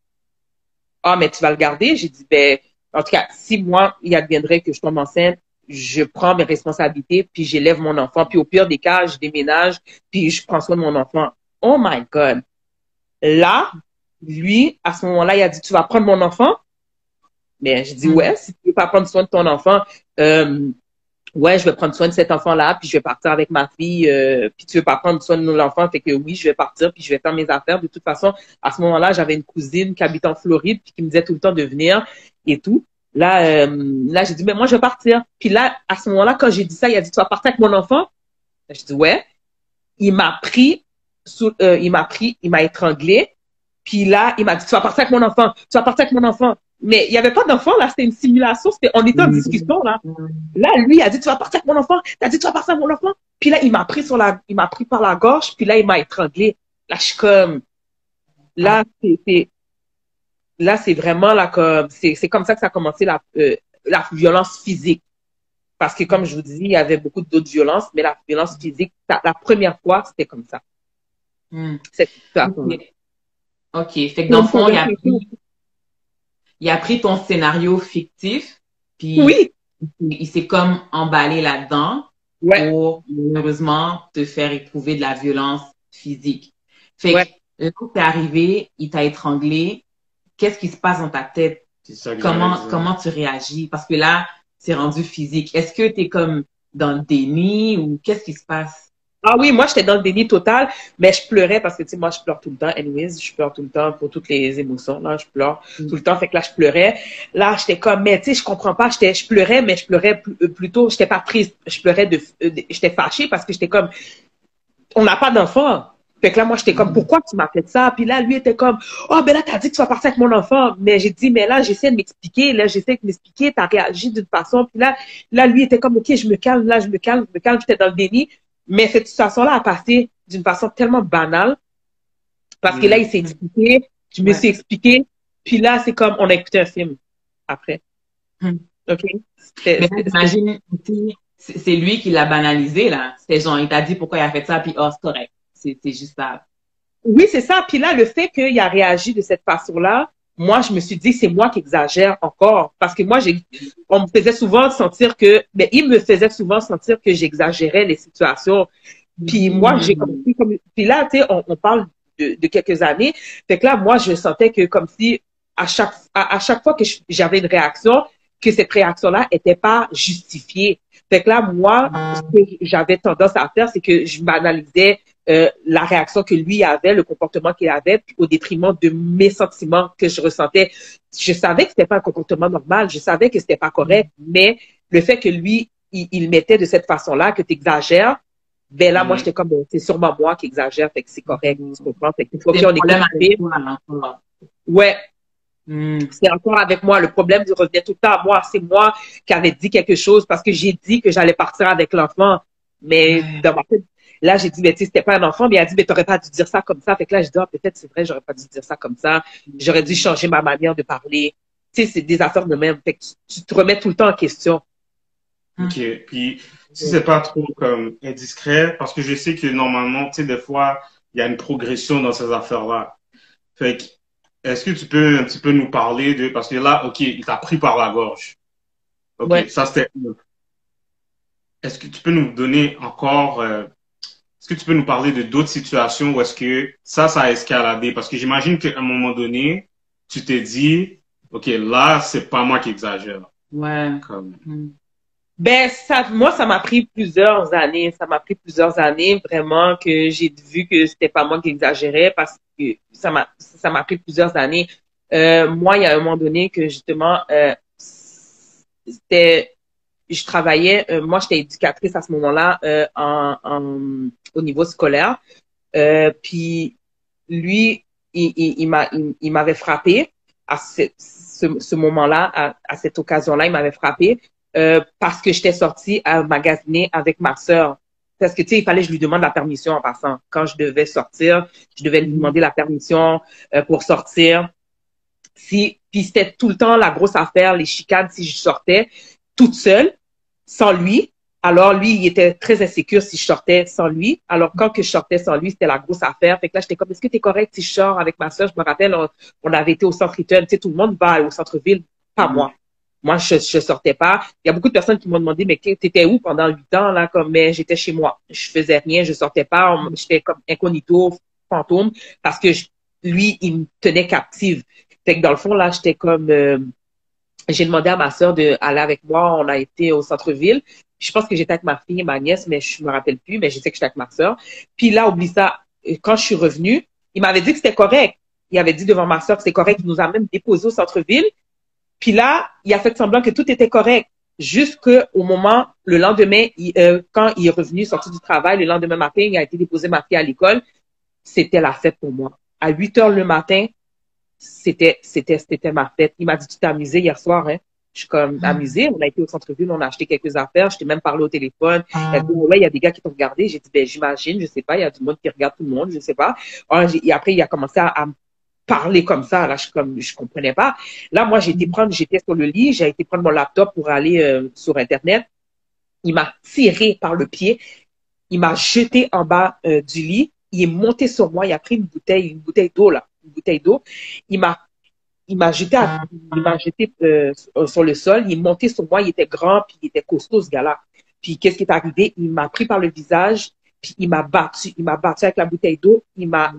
mais tu vas le garder. J'ai dit, ben, en tout cas, si moi, il adviendrait que je tombe enceinte, je prends mes responsabilités, puis j'élève mon enfant. Puis au pire des cas, je déménage, puis je prends soin de mon enfant. Oh my God. Là, lui, à ce moment-là, il a dit, tu vas prendre mon enfant? Mais je dis, ouais, si tu veux pas prendre soin de ton enfant, ouais, je vais prendre soin de cet enfant-là, puis je vais partir avec ma fille, puis tu veux pas prendre soin de l'enfant, fait que oui, je vais partir, puis je vais faire mes affaires. De toute façon, à ce moment-là, j'avais une cousine qui habite en Floride, puis qui me disait tout le temps de venir et tout. Là, j'ai dit, mais moi, je vais partir. Puis là, à ce moment-là, quand j'ai dit ça, il a dit, tu vas partir avec mon enfant? Je dis, ouais. Il m'a étranglé. Puis là, il m'a dit, tu vas partir avec mon enfant. Tu vas partir avec mon enfant. Mais il n'y avait pas d'enfant, là. C'était une simulation. On était en discussion, là. Là, lui, il a dit, tu vas partir avec mon enfant. T'as dit, tu vas partir avec mon enfant. Puis là, il m'a pris par la gorge. Puis là, il m'a étranglé. Là, je suis comme, là, c'est vraiment là comme c'est comme ça que ça a commencé la violence physique, parce que comme je vous dis, il y avait beaucoup d'autres violences, mais la violence physique, la première fois, c'était comme ça. C'est ça. OK. Fait que dans le fond, il a pris ton scénario fictif, puis oui, il s'est comme emballé là-dedans pour malheureusement te faire éprouver de la violence physique. Fait que là où t'es arrivé, il t'a étranglé. Qu'est-ce qui se passe dans ta tête? Comment tu réagis? Parce que là, c'est rendu physique. Est-ce que tu es comme dans le déni ou qu'est-ce qui se passe? Ah oui, moi, j'étais dans le déni total, mais je pleurais parce que, tu sais, moi, je pleure tout le temps. Anyways, je pleure tout le temps pour toutes les émotions. Là, je pleure tout le temps. Fait que là, je pleurais. Là, j'étais comme, mais tu sais, je comprends pas. Je pleurais, mais je pleurais plutôt, j'étais pas triste. Je pleurais j'étais fâchée parce que j'étais comme, on n'a pas d'enfant. Fait que là, moi, j'étais comme, pourquoi tu m'as fait ça? Puis là, lui était comme, ben là, t'as dit que tu vas partir avec mon enfant. Mais j'ai dit, mais là, j'essaie de m'expliquer. Là, j'essaie de m'expliquer. T'as réagi d'une façon. Puis là, lui était comme, OK, je me calme. Là, je me calme. J'étais dans le déni. Mais cette situation-là a passé d'une façon tellement banale. Parce que là, il s'est expliqué. Je me suis expliqué. Puis là, c'est comme, on a écouté un film après. OK? Mais imagine, c'est lui qui l'a banalisé, là. C'est genre, il t'a dit pourquoi il a fait ça, puis c'est correct. C'est juste ça. Oui, c'est ça. Puis là, le fait qu'il a réagi de cette façon-là, moi, je me suis dit, c'est moi qui exagère encore. Parce que moi, on me faisait souvent sentir mais il me faisait souvent sentir que j'exagérais les situations. Puis moi, j'ai compris puis là, tu sais, on parle de quelques années. Fait que là, moi, je sentais que comme si à chaque fois que j'avais une réaction, que cette réaction-là était pas justifiée. Fait que là, moi, ce que j'avais tendance à faire, c'est que je m'analysais la réaction que lui avait, le comportement qu'il avait, puis au détriment de mes sentiments que je ressentais. Je savais que c'était pas un comportement normal, je savais que c'était pas correct, mais le fait que lui, il mettait de cette façon-là, que tu exagères, ben là, moi, j'étais comme, c'est sûrement moi qui exagère, fait que c'est correct, tu comprends? Fait que faut qu'on écoute. Ouais. C'est encore avec moi. Le problème revenait tout le temps à moi. C'est moi qui avais dit quelque chose parce que j'ai dit que j'allais partir avec l'enfant. Mais dans ma tête, là, j'ai dit, mais tu sais, c'était pas un enfant. Mais il a dit, mais t'aurais pas dû dire ça comme ça. Fait que là, j'ai dit, peut-être c'est vrai, j'aurais pas dû dire ça comme ça. J'aurais dû changer ma manière de parler. Tu sais, c'est des affaires de même. Fait que tu te remets tout le temps en question. OK. Puis, si c'est pas trop comme indiscret, parce que je sais que normalement, tu sais, des fois, il y a une progression dans ces affaires-là. Fait que, est-ce que tu peux un petit peu nous parler parce que là, OK, il t'a pris par la gorge. OK, ça c'était. Est-ce que tu peux nous donner encore, est-ce que tu peux nous parler de d'autres situations où est-ce que ça a escaladé? Parce que j'imagine qu'à un moment donné, tu t'es dit, OK, là, c'est pas moi qui exagère. Ouais. Ben, moi, ça m'a pris plusieurs années. Ça m'a pris plusieurs années, vraiment, que j'ai vu que c'était pas moi qui exagérais parce que ça m'a pris plusieurs années. Moi, il y a un moment donné que, justement, je travaillais, moi j'étais éducatrice à ce moment-là au niveau scolaire. Puis lui, il m'avait frappé à ce moment-là, à cette occasion-là, il m'avait frappé parce que j'étais sortie à magasiner avec ma sœur. Parce que, tu sais, il fallait que je lui demande la permission en passant. Quand je devais sortir, je devais lui demander la permission pour sortir. Puis c'était tout le temps la grosse affaire, les chicanes, si je sortais toute seule, sans lui. Alors, lui, il était très insécure si je sortais sans lui. Alors, quand que je sortais sans lui, c'était la grosse affaire. Fait que là, j'étais comme, est-ce que t'es correct si je sors avec ma soeur? Je me rappelle, on avait été au centre Eaton. Tu sais, tout le monde va au centre-ville, pas moi. Moi, je sortais pas. Il y a beaucoup de personnes qui m'ont demandé, mais t'étais où pendant 8 ans, là, comme, mais j'étais chez moi. Je faisais rien, je sortais pas. J'étais comme incognito, fantôme, parce que lui, il me tenait captive. Fait que dans le fond, là, j'étais comme, j'ai demandé à ma sœur d'aller avec moi. On a été au centre-ville. Je pense que j'étais avec ma fille et ma nièce, mais je me rappelle plus, mais je sais que j'étais avec ma sœur. Puis là, oublie ça. Quand je suis revenue, il m'avait dit que c'était correct. Il avait dit devant ma sœur que c'était correct. Il nous a même déposé au centre-ville. Puis là, il a fait semblant que tout était correct. Jusqu'au moment, le lendemain, quand il est revenu, sorti du travail, le lendemain matin, il a été déposé ma fille à l'école. C'était la fête pour moi. À 8 heures le matin, c'était ma fête. Il m'a dit, tu t'es amusé hier soir, hein? Je suis comme amusée. On a été au centre-ville, on a acheté quelques affaires. Je t'ai même parlé au téléphone. Il a dit, ouais, il y a des gars qui t'ont regardé. J'ai dit, ben, j'imagine, je sais pas. Il y a du monde qui regarde tout le monde, je sais pas. Et après, il a commencé à me parler comme ça. Là, je comprenais pas. Là, moi, j'étais sur le lit. J'ai été prendre mon laptop pour aller sur Internet. Il m'a tiré par le pied. Il m'a jeté en bas du lit. Il est monté sur moi. Il a pris une bouteille d'eau, là. Une bouteille d'eau. Il m'a jeté sur le sol. Il est monté sur moi. Il était grand, puis il était costaud, ce gars-là. Puis, qu'est-ce qui est arrivé? Il m'a pris par le visage, puis il m'a battu. Il m'a battu avec la bouteille d'eau. Il m'a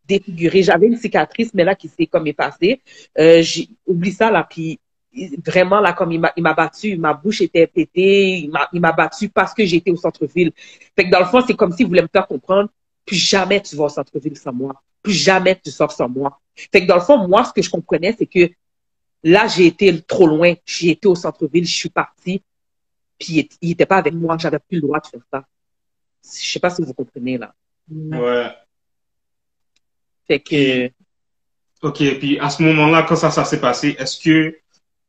défiguré. J'avais une cicatrice, mais là, qui s'est comme effacée. J'ai oublié ça, là, puis vraiment, là, comme il m'a battu, ma bouche était pétée, il m'a battu parce que j'étais au centre-ville. Fait que dans le fond, c'est comme s'il voulait me faire comprendre, plus jamais tu vas au centre-ville sans moi. Plus jamais tu sors sans moi. Fait que dans le fond, moi, ce que je comprenais, c'est que là, j'ai été trop loin. J'ai été au centre-ville, je suis partie, puis il était pas avec moi. J'avais plus le droit de faire ça. Je sais pas si vous comprenez, là. Ouais. Fait que... OK, puis à ce moment-là, quand ça s'est passé, est-ce que,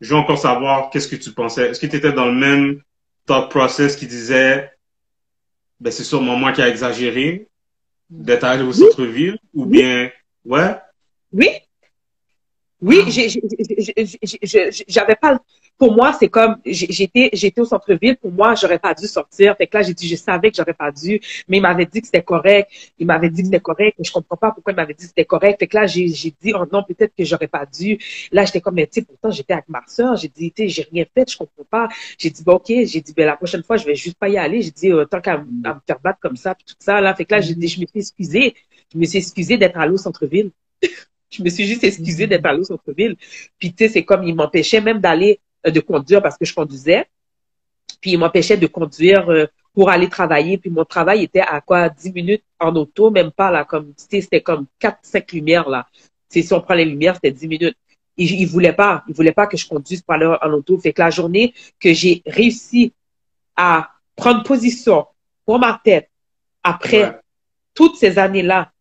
je veux encore savoir, qu'est-ce que tu pensais? Est-ce que tu étais dans le même thought process qui disait, ben c'est sûrement moi qui a exagéré d'être allé au centre-ville, ou bien, ouais? Oui, oui, j'avais pas, pour moi, c'est comme, j'étais au centre-ville, pour moi, j'aurais pas dû sortir. Fait que là, j'ai dit, je savais que j'aurais pas dû, mais il m'avait dit que c'était correct. Il m'avait dit que c'était correct, mais je comprends pas pourquoi il m'avait dit que c'était correct. Fait que là, j'ai dit, oh non, peut-être que j'aurais pas dû. Là, j'étais comme, mais tu sais, pourtant, j'étais avec ma soeur. J'ai dit, tu sais, j'ai rien fait, je comprends pas. J'ai dit, bon, OK, j'ai dit, ben, la prochaine fois, je vais juste pas y aller. J'ai dit, tant qu'à me faire battre comme ça, puis tout ça, là. Fait que là, j'ai dit, je me suis excusée. Je me suis excusée d'être allée au centre-ville. Je me suis juste excusée d'être allée au centre-ville. Puis, tu sais, c'est comme, il m'empêchait même d'aller, de conduire parce que je conduisais. Puis, il m'empêchait de conduire pour aller travailler. Puis, mon travail était à quoi? 10 minutes en auto, même pas là, comme, tu sais, c'était comme 4-5 lumières là. Tu sais, si on prend les lumières, c'était 10 minutes. Il voulait pas que je conduise pour aller en auto. Fait que la journée que j'ai réussi à prendre position pour ma tête après toutes ces années-là,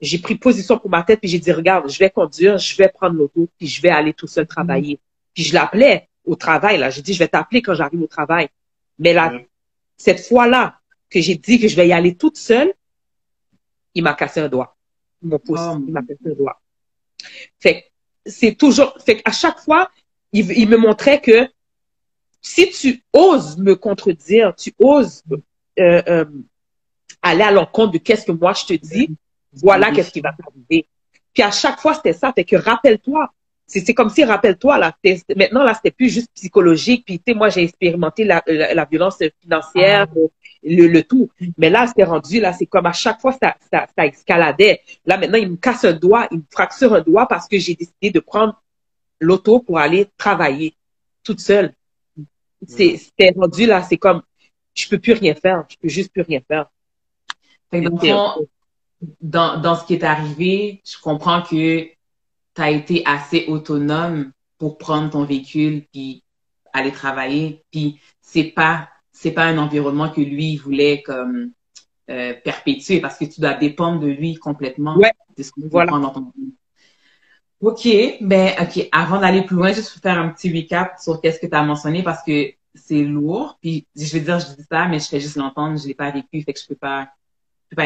j'ai pris position pour ma tête, puis j'ai dit, regarde, je vais conduire, je vais prendre l'auto, puis je vais aller tout seul travailler. Puis je l'appelais au travail, là. J'ai dit, je vais t'appeler quand j'arrive au travail. Mais là, cette fois-là, que j'ai dit que je vais y aller toute seule, il m'a cassé un doigt. Mon pouce, il m'a cassé un doigt. Fait que c'est toujours, fait qu'à chaque fois, il me montrait que si tu oses me contredire, tu oses aller à l'encontre de qu'est-ce que moi je te dis, voilà qu'est-ce qui va t'arriver. Puis à chaque fois, c'était ça. Fait que rappelle-toi. C'est comme si, rappelle-toi, là, maintenant, là, c'était plus juste psychologique. Puis, tu sais, moi, j'ai expérimenté la violence financière, le tout. Mais là, c'était rendu, là, c'est comme à chaque fois, ça escaladait. Là, maintenant, il me casse un doigt, il me fracture un doigt parce que j'ai décidé de prendre l'auto pour aller travailler toute seule. C'était rendu, là, c'est comme, je peux plus rien faire. Je peux juste plus rien faire. Fait que dans ce qui est arrivé, je comprends que tu as été assez autonome pour prendre ton véhicule puis aller travailler. Puis c'est pas un environnement que lui voulait comme perpétuer parce que tu dois dépendre de lui complètement. Ouais, De ce que tu voilà. prends dans ton vie. OK, ben OK, avant d'aller plus loin, juste pour faire un petit recap sur qu'est-ce que tu as mentionné parce que c'est lourd. Puis je veux dire, je dis ça, mais je fais juste l'entendre, je l'ai pas vécu, fait que je peux pas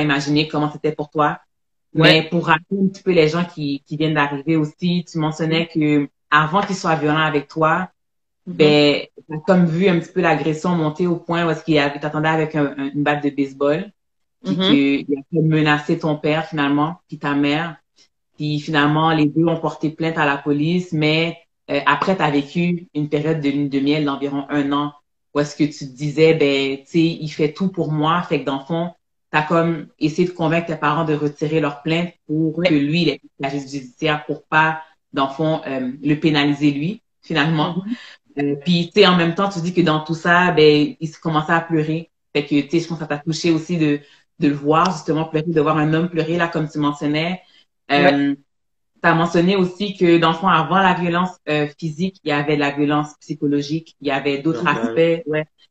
imaginer comment c'était pour toi. Ouais. Mais pour rappeler un petit peu les gens qui viennent d'arriver aussi, tu mentionnais que avant qu'ils soient violents avec toi, ben, t'as comme vu un petit peu l'agression monter au point où est-ce qu'il t'attendait avec une batte de baseball, puis qu'il a comme menacé ton père finalement, puis ta mère. Puis finalement, les deux ont porté plainte à la police, mais après, tu as vécu une période de lune de miel d'environ 1 an où est-ce que tu te disais, ben, tu sais, il fait tout pour moi. Fait que dans le fond, tu as comme essayé de convaincre tes parents de retirer leur plainte pour que lui, il ait la justice judiciaire pour pas, dans le fond, le pénaliser lui, finalement. Puis, tu sais, en même temps, tu dis que dans tout ça, ben, il se commençait à pleurer. Fait que, tu sais, je pense que ça t'a touché aussi de le voir, justement, pleurer, de voir un homme pleurer, là, comme tu mentionnais. Ouais. Tu as mentionné aussi que, dans le fond, avant la violence physique, il y avait la violence psychologique, il y avait d'autres aspects,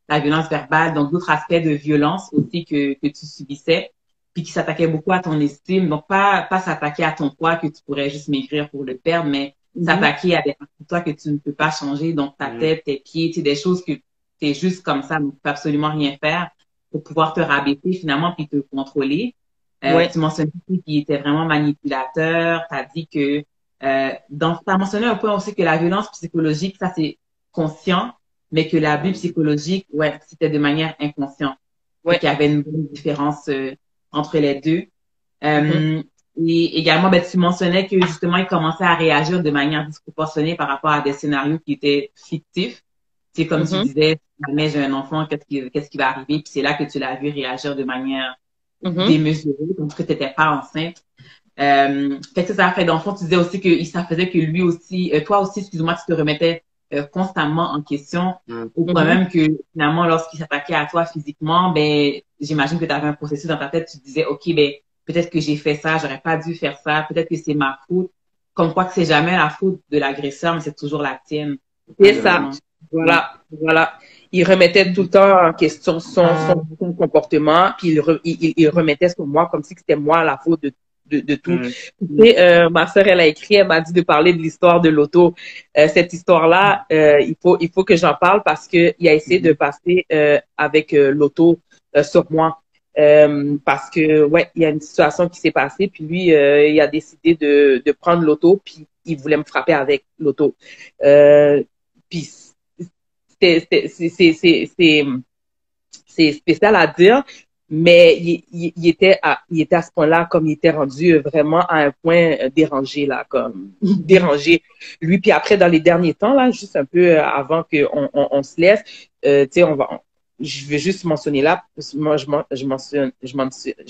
la violence verbale, donc d'autres aspects de violence aussi que tu subissais, puis qui s'attaquaient beaucoup à ton estime. Donc, pas s'attaquer à ton poids que tu pourrais juste maigrir pour le perdre, mais s'attaquer à des parties de toi que tu ne peux pas changer, donc ta tête, tes pieds, tu sais, des choses que tu es juste comme ça, donc tu peux absolument rien faire pour pouvoir te rabaisser finalement puis te contrôler. Tu mentionnais qu'il était vraiment manipulateur. Tu as dit que t'as mentionné un point aussi que la violence psychologique, ça c'est conscient, mais que l'abus psychologique, c'était de manière inconsciente. Qu'il y avait une bonne différence entre les deux. Et également, ben, tu mentionnais que justement, il commençait à réagir de manière disproportionnée par rapport à des scénarios qui étaient fictifs. C'est comme tu disais, jamais j'ai un enfant, qu'est-ce qui va arriver? Puis c'est là que tu l'as vu réagir de manière démesurée, donc que tu n'étais pas enceinte. Fait que ça fait, dans le fond, tu disais aussi que ça faisait que lui aussi, toi aussi, excuse-moi, tu te remettais constamment en question, au point même que finalement, lorsqu'il s'attaquait à toi physiquement, ben, j'imagine que tu avais un processus dans ta tête, tu te disais, OK, ben, peut-être que j'ai fait ça, j'aurais pas dû faire ça, peut-être que c'est ma faute. Comme quoi que c'est jamais la faute de l'agresseur, mais c'est toujours la tienne. C'est ça. Voilà. Il remettait tout le temps en question son comportement, puis il remettait sur moi comme si c'était moi la faute de tout. Et, ma sœur, elle a écrit, elle m'a dit de parler de l'histoire de l'auto. Cette histoire-là, il faut que j'en parle parce que il a essayé de passer avec l'auto sur moi. Parce que il y a une situation qui s'est passée, puis lui, il a décidé de prendre l'auto, puis il voulait me frapper avec l'auto. Puis c'est spécial à dire, mais il était à ce point-là, comme il était rendu vraiment à un point dérangé, là, comme dérangé. Lui, puis après, dans les derniers temps, là, juste un peu avant qu'on se laisse, tu sais, je vais juste mentionner là, moi, je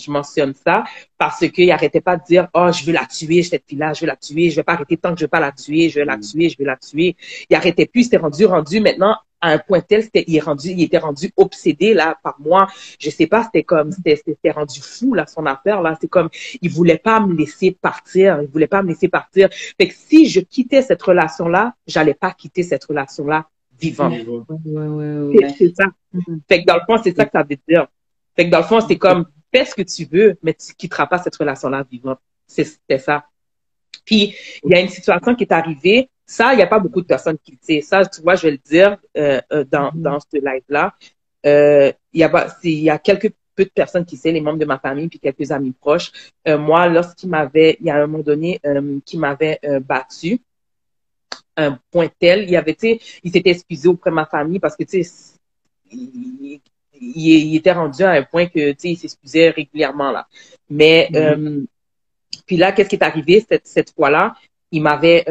mentionne ça parce qu'il arrêtait pas de dire, oh, je veux la tuer, cette fille-là, je veux la tuer, je vais pas arrêter tant que je vais pas la tuer, je vais la tuer, je vais la tuer. Il arrêtait plus, il s'était rendu maintenant à un point tel, il était rendu obsédé, là, par moi. Je sais pas, c'était rendu fou, là, son affaire, là. C'est comme, il voulait pas me laisser partir, il voulait pas me laisser partir. Fait que si je quittais cette relation-là, j'allais pas quitter cette relation-là vivante. C'est ça. Fait que dans le fond, c'est ça que ça veut dire. Fait que dans le fond, c'est comme, fais ce que tu veux, mais tu quitteras pas cette relation-là vivante. C'était ça. Puis, il y a une situation qui est arrivée. Ça, il n'y a pas beaucoup de personnes qui le savent. Ça, tu vois, je vais le dire dans ce live-là. Il y a quelques peu de personnes qui savent, les membres de ma famille, puis quelques amis proches. Moi, il y a un moment donné, qui m'avait battu, un point tel, il s'était excusé auprès de ma famille parce que, tu sais, il était rendu à un point que, tu sais, il s'excusait régulièrement, là. Mais, puis là, qu'est-ce qui est arrivé cette fois-là? Il m'avait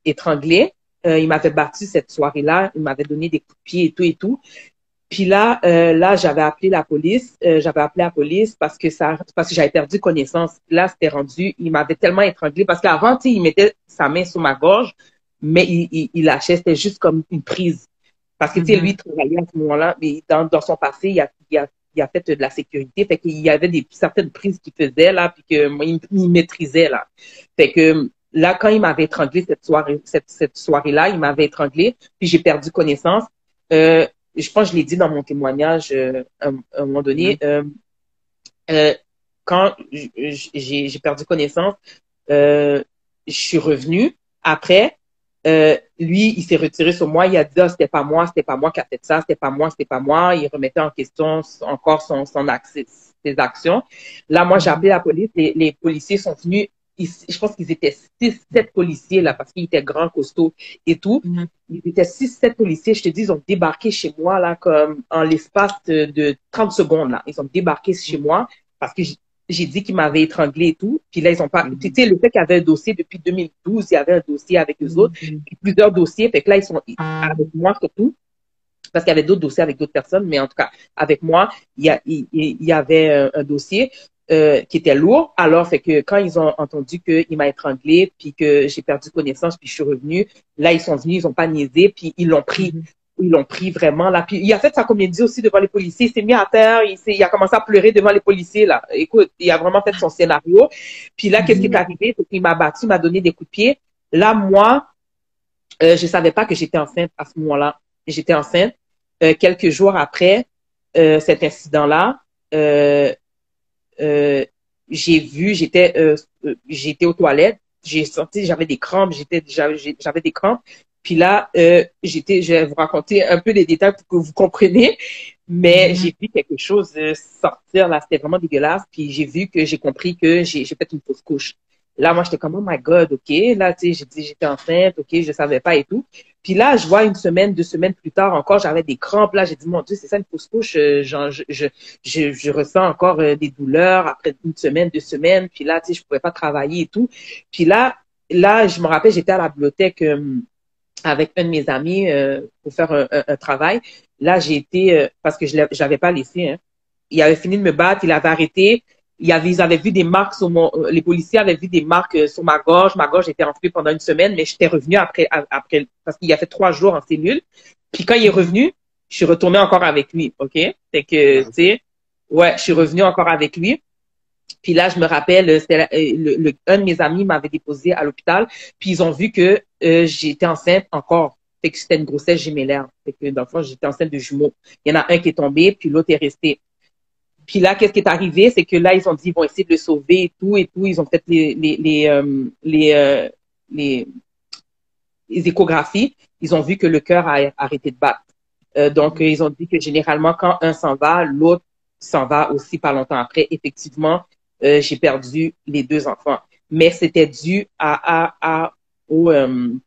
étranglé, il m'avait battu cette soirée-là, il m'avait donné des coups de pied et tout. Puis là, j'avais appelé la police. Parce que j'avais perdu connaissance. Là, c'était rendu, il m'avait tellement étranglé parce qu'avant, tu sais, il mettait sa main sur ma gorge, mais il lâchait, c'était juste comme une prise. Parce que, tu sais, lui, il travaillait à ce moment-là, mais dans son passé, il a fait de la sécurité, fait qu'il y avait certaines prises qu'il faisait, là, puis que moi, il maîtrisait, là. Fait que là, quand il m'avait étranglé cette soirée-là, il m'avait étranglé, puis j'ai perdu connaissance. Je pense que je l'ai dit dans mon témoignage à un moment donné. Euh, quand j'ai perdu connaissance, je suis revenue. Après, lui, il s'est retiré sur moi. Il a dit, ah, c'était pas moi qui a fait ça, c'était pas moi, c'était pas moi. Il remettait en question encore ses actions. Là, moi, j'ai appelé la police. Les policiers sont venus. Je pense qu'ils étaient 6, 7 policiers, là, parce qu'ils étaient grands, costauds et tout. Ils étaient 6, 7 policiers. Je te dis, ils ont débarqué chez moi, là, comme en l'espace de 30 secondes, là. Ils ont débarqué chez moi parce que j'ai dit qu'ils m'avaient étranglé et tout. Puis là, ils ont pas, tu sais, le fait qu'il y avait un dossier depuis 2012, il y avait un dossier avec eux autres, puis plusieurs dossiers. Fait que là, ils sont avec moi surtout, parce qu'il y avait d'autres dossiers avec d'autres personnes, mais en tout cas, avec moi, il y avait un dossier qui était lourd. Alors, fait que quand ils ont entendu qu'il m'a étranglé, puis que j'ai perdu connaissance, puis je suis revenue, là, ils sont venus, ils ont pas niaisé, puis ils l'ont pris. Ils l'ont pris vraiment là. Puis il a fait sa comédie aussi devant les policiers. Il s'est mis à terre. Il a commencé à pleurer devant les policiers là. Écoute, il a vraiment fait son scénario. Puis là, qu'est-ce qui est arrivé? C'est qu'il m'a battu, il m'a donné des coups de pied. Là, moi, je savais pas que j'étais enceinte à ce moment-là. J'étais enceinte. Quelques jours après cet incident-là, j'étais aux toilettes. J'ai senti, j'avais des crampes. J'avais des crampes. Puis là, je vais vous raconter un peu des détails pour que vous compreniez, mais j'ai vu quelque chose sortir là, c'était vraiment dégueulasse. Puis j'ai compris que j'ai fait une fausse couche. Là, moi, j'étais comme, oh my God, OK. Là, tu sais, j'ai dit, j'étais enceinte, OK, je savais pas et tout. Puis là, je vois 1 semaine, 2 semaines plus tard encore, j'avais des crampes. Là, j'ai dit, mon Dieu, c'est ça une fausse couche. Genre, je ressens encore des douleurs après 1 semaine, 2 semaines. Puis là, tu sais, je pouvais pas travailler et tout. Puis là, je me rappelle, j'étais à la bibliothèque avec un de mes amis pour faire un travail. Là, j'ai été, parce que je l'avais pas laissé, hein. Il avait fini de me battre, il avait arrêté. Ils avaient vu des marques sur les policiers avaient vu des marques sur ma gorge. Ma gorge était enflée pendant 1 semaine, mais j'étais revenue après, parce qu'il a fait 3 jours en cellule. Puis quand il est revenu, je suis retournée encore avec lui, OK? Fait que, tu sais, ouais, je suis revenue encore avec lui. Puis là, je me rappelle, c'était un de mes amis m'avait déposé à l'hôpital, puis ils ont vu que j'étais enceinte encore. Fait que c'était une grossesse gémellaire. Fait que dans le fond, j'étais enceinte de jumeaux. Il y en a un qui est tombé, puis l'autre est resté. Puis là, qu'est-ce qui est arrivé, c'est que là, ils ont dit ils vont essayer de le sauver et tout et tout. Ils ont fait les échographies. Ils ont vu que le cœur a arrêté de battre. Donc, ils ont dit que généralement, quand un s'en va, l'autre s'en va aussi pas longtemps après. Effectivement, j'ai perdu les 2 enfants. Mais c'était dû à l'agression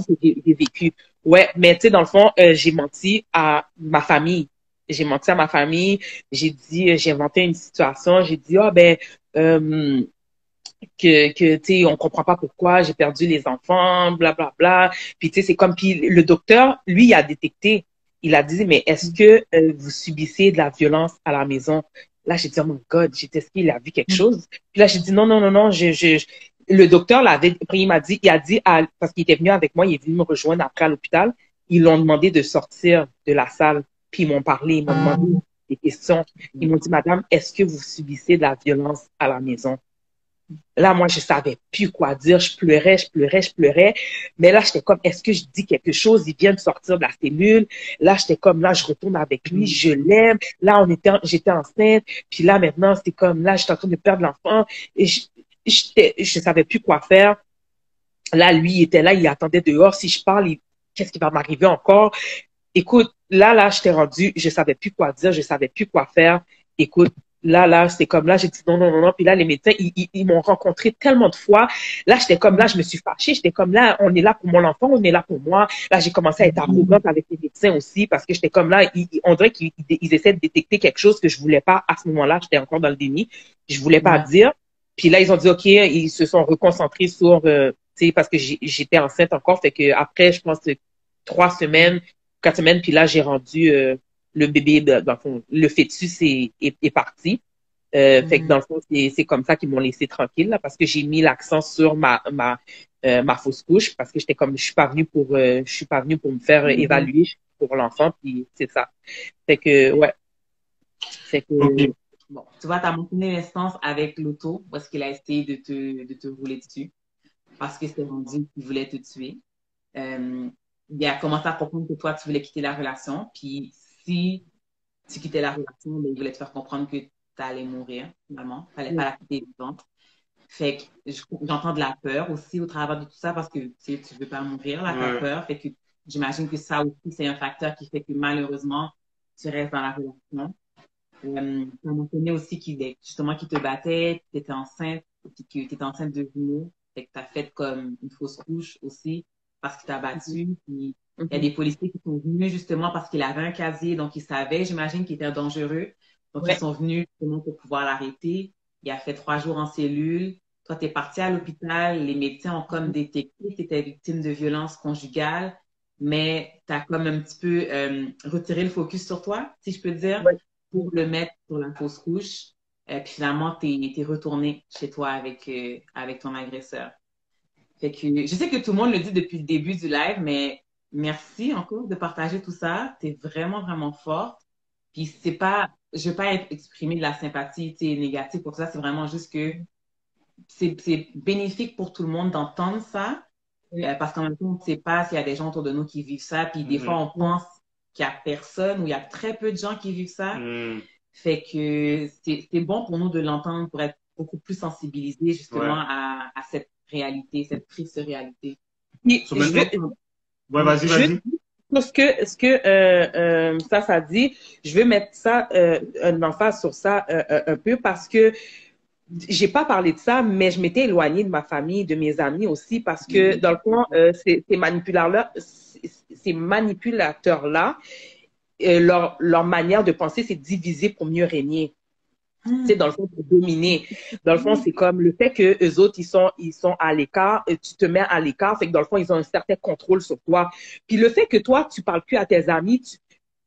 que j'ai vécue. Ouais, mais tu sais, dans le fond, j'ai menti à ma famille. J'ai menti à ma famille. J'ai dit, j'ai inventé une situation. J'ai dit, que tu sais, on comprend pas pourquoi j'ai perdu les enfants, bla bla bla. Puis tu sais, c'est comme, puis le docteur, lui, il a détecté. Il a dit, mais est-ce que vous subissez de la violence à la maison? Là, j'ai dit, oh mon God, est-ce qu'il a vu quelque chose? Puis là, j'ai dit, non, non, non, non, le docteur l'avait, après il a dit, parce qu'il était venu avec moi, il est venu me rejoindre après à l'hôpital. Ils l'ont demandé de sortir de la salle. Puis ils m'ont parlé, ils m'ont demandé des questions. Ils m'ont dit, madame, est-ce que vous subissez de la violence à la maison? Là, moi, je savais plus quoi dire. Je pleurais, je pleurais, je pleurais. Mais là, j'étais comme, est-ce que je dis quelque chose? Il vient de sortir de la cellule. Là, j'étais comme, là, je retourne avec lui. Je l'aime. Là, j'étais enceinte. Puis là, maintenant, c'est comme, là, j'étais en train de perdre l'enfant. Et je savais plus quoi faire. Là, lui, il était là, il attendait dehors. Si je parle, qu'est-ce qui va m'arriver encore? Écoute, là, j'étais rendue, je savais plus quoi dire, je savais plus quoi faire. Écoute, là, c'est comme là, j'ai dit non, non, non, non. Puis là, les médecins, ils m'ont rencontré tellement de fois. Là, j'étais comme là, je me suis fâchée. J'étais comme là, on est là pour mon enfant, on est là pour moi. Là, j'ai commencé à être arrogante avec les médecins aussi parce que j'étais comme là, on dirait qu'ils essaient de détecter quelque chose que je voulais pas à ce moment-là. J'étais encore dans le déni. Je voulais pas dire. Puis là, ils ont dit, OK, ils se sont reconcentrés sur, tu sais, parce que j'étais enceinte encore. Fait que après, je pense, 3 semaines, 4 semaines, puis là, j'ai rendu le bébé, dans le fond, le fœtus est parti. Fait que dans le fond, c'est comme ça qu'ils m'ont laissé tranquille, là, parce que j'ai mis l'accent sur ma fausse couche, parce que j'étais comme, je suis pas venue pour me faire évaluer, je suis pour l'enfant, puis c'est ça. Fait que, ouais. Fait que, bon, tu vois, t'as mentionné l'instance avec l'auto, parce qu'il a essayé de te rouler dessus. parce que c'est rendu qu'il voulait te tuer. Il a commencé à comprendre que toi, tu voulais quitter la relation. Puis si tu quittais la relation, ben, il voulait te faire comprendre que tu allais mourir, finalement. Il fallait pas la quitter vivante. Fait que j'entends de la peur aussi au travers de tout ça parce que tu veux pas mourir, là, t'as peur. Fait que j'imagine que ça aussi, c'est un facteur qui fait que malheureusement, tu restes dans la relation. Tu as mentionné aussi justement, qu'il te battait, tu étais enceinte, puis que tu étais enceinte de jumeaux. Fait que tu as fait comme une fausse couche aussi parce qu'il t'a battu. Puis il y a des policiers qui sont venus justement parce qu'il avait un casier, donc ils savaient, j'imagine, qu'il était dangereux. Donc ils sont venus justement pour pouvoir l'arrêter. Il a fait 3 jours en cellule. Toi, tu es parti à l'hôpital. Les médecins ont comme détecté que tu étais victime de violence conjugale, mais tu as comme un petit peu retiré le focus sur toi, si je peux dire, pour le mettre sur la fausse couche. Puis finalement, t'es retourné chez toi avec ton agresseur. Fait que je sais que tout le monde le dit depuis le début du live, mais merci encore de partager tout ça. T'es vraiment, vraiment forte. Puis c'est pas, je veux pas exprimer de la sympathie, négative pour ça. C'est vraiment juste que c'est bénéfique pour tout le monde d'entendre ça. Parce qu'en même temps, on ne sait pas s'il y a des gens autour de nous qui vivent ça. Puis des fois, on pense qu'il y a personne ou il y a très peu de gens qui vivent ça. Fait que c'est bon pour nous de l'entendre pour être beaucoup plus sensibilisés justement à cette réalité, cette triste réalité. Vas-y. Ça dit, je veux mettre ça, une emphase sur ça un peu parce que j'ai pas parlé de ça, mais je m'étais éloignée de ma famille, de mes amis aussi, parce que dans le fond, ces manipulateurs-là, leur manière de penser, c'est diviser pour mieux régner. Tu sais, dans le fond, pour dominer. Dans le fond, c'est comme le fait que eux autres, ils sont à l'écart, tu te mets à l'écart, fait que dans le fond, ils ont un certain contrôle sur toi. Puis le fait que toi, tu parles plus à tes amis,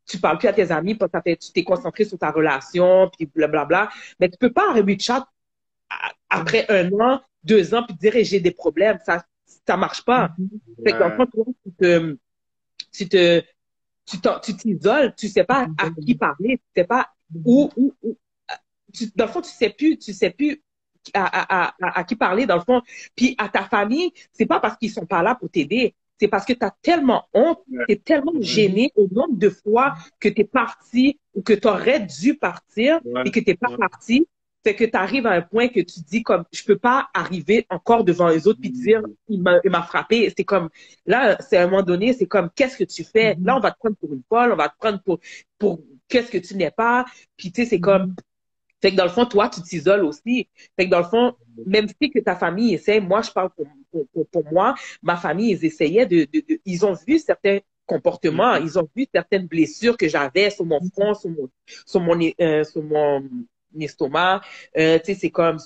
tu parles plus à tes amis parce que tu t'es concentré sur ta relation, puis blablabla, mais tu peux pas arriver de chat après 1 an, 2 ans, puis dire j'ai des problèmes. Ça marche pas. Fait que dans le fond, toi, tu t'isoles, tu sais pas à qui parler, tu sais pas dans le fond, tu sais plus à qui parler, dans le fond. Puis à ta famille, c'est pas parce qu'ils sont pas là pour t'aider. C'est parce que tu as tellement honte, tu es tellement gêné au nombre de fois que tu es parti ou que tu aurais dû partir et que tu n'es pas parti. Fait que tu arrives à un point que tu dis comme je peux pas arriver encore devant les autres puis dire il m'a frappé. C'est comme là, c'est à un moment donné, c'est comme qu'est-ce que tu fais? Là, on va te prendre pour une folle, on va te prendre pour qu'est-ce que tu n'es pas. Puis tu sais, c'est comme fait que dans le fond, toi, tu t'isoles aussi. Fait que dans le fond, même si que ta famille essaie, moi, je parle pour moi, ma famille, ils essayaient ils ont vu certains comportements, ils ont vu certaines blessures que j'avais sur mon front, sur mon estomac. Tu sais, c'est comme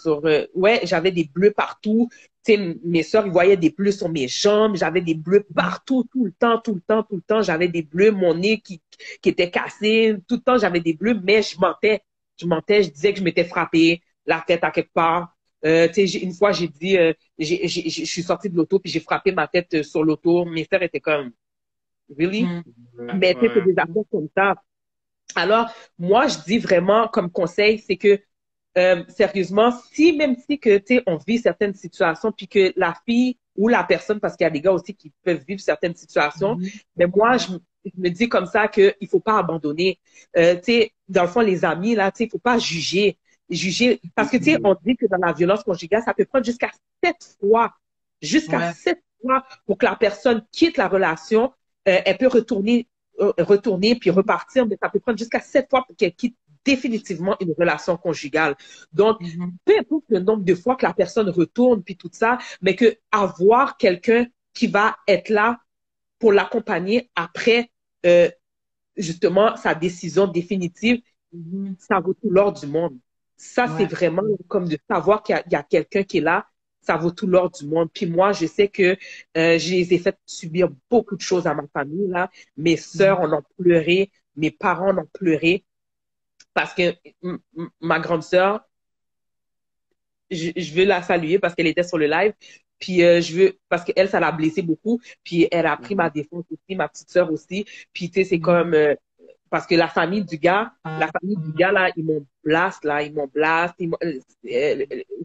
j'avais des bleus partout. Tu sais, mes sœurs, ils voyaient des bleus sur mes jambes. J'avais des bleus partout, tout le temps. J'avais des bleus, mon nez qui était cassé. Tout le temps, j'avais des bleus, mais je mentais, je disais que je m'étais frappé la tête à quelque part. Tu sais, une fois, j'ai dit, je suis sortie de l'auto puis j'ai frappé ma tête sur l'auto. Mes sœurs étaient comme, really? Mais tu sais, c'est des affaires comme ça. Alors, moi, je dis vraiment comme conseil, c'est que sérieusement, même si que tu sais, on vit certaines situations, puis que la fille ou la personne, parce qu'il y a des gars aussi qui peuvent vivre certaines situations, mais moi, je me dis comme ça que il faut pas abandonner. Tu sais, dans le fond, les amis là, tu sais, il faut pas juger, parce que tu sais, on dit que dans la violence conjugale, ça peut prendre jusqu'à 7 fois pour que la personne quitte la relation. Elle peut retourner puis repartir, mais ça peut prendre jusqu'à 7 fois pour qu'elle quitte définitivement une relation conjugale. Donc, peu importe le nombre de fois que la personne retourne puis tout ça, mais que avoir quelqu'un qui va être là pour l'accompagner après justement sa décision définitive, ça vaut tout l'or du monde. Ça, c'est vraiment comme de savoir qu'il y a quelqu'un qui est là, ça vaut tout l'or du monde. Puis moi, je sais que je les ai fait subir beaucoup de choses à ma famille, là. Mes sœurs en ont pleuré, mes parents en ont pleuré. Parce que ma grande sœur, je veux la saluer parce qu'elle était sur le live. Puis parce qu'elle, ça l'a blessée beaucoup. Puis elle a pris ma défense aussi, ma petite sœur aussi. Puis tu sais, c'est comme, parce que la famille du gars, là, ils m'ont blast, là, ils m'ont blast.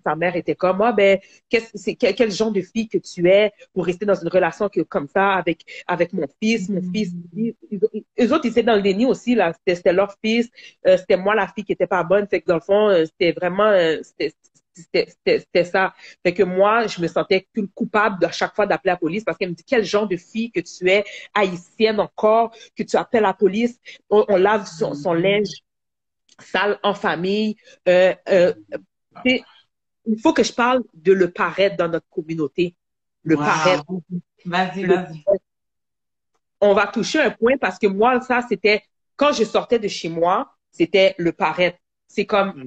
Sa mère était comme, ah, ben, quel genre de fille que tu es pour rester dans une relation comme ça avec mon fils, eux autres, ils étaient dans le déni aussi, là. C'était leur fils, c'était moi la fille qui était pas bonne. Fait que dans le fond, c'était vraiment, c'était ça. Fait que moi, je me sentais coupable à chaque fois d'appeler la police parce qu'elle me dit quel genre de fille que tu es, haïtienne encore, que tu appelles la police. On lave son linge sale en famille. Il faut que je parle de le paraître dans notre communauté. Le paraître. Vas-y. On va toucher un point parce que moi, ça, c'était, quand je sortais de chez moi, c'était le paraître. C'est comme,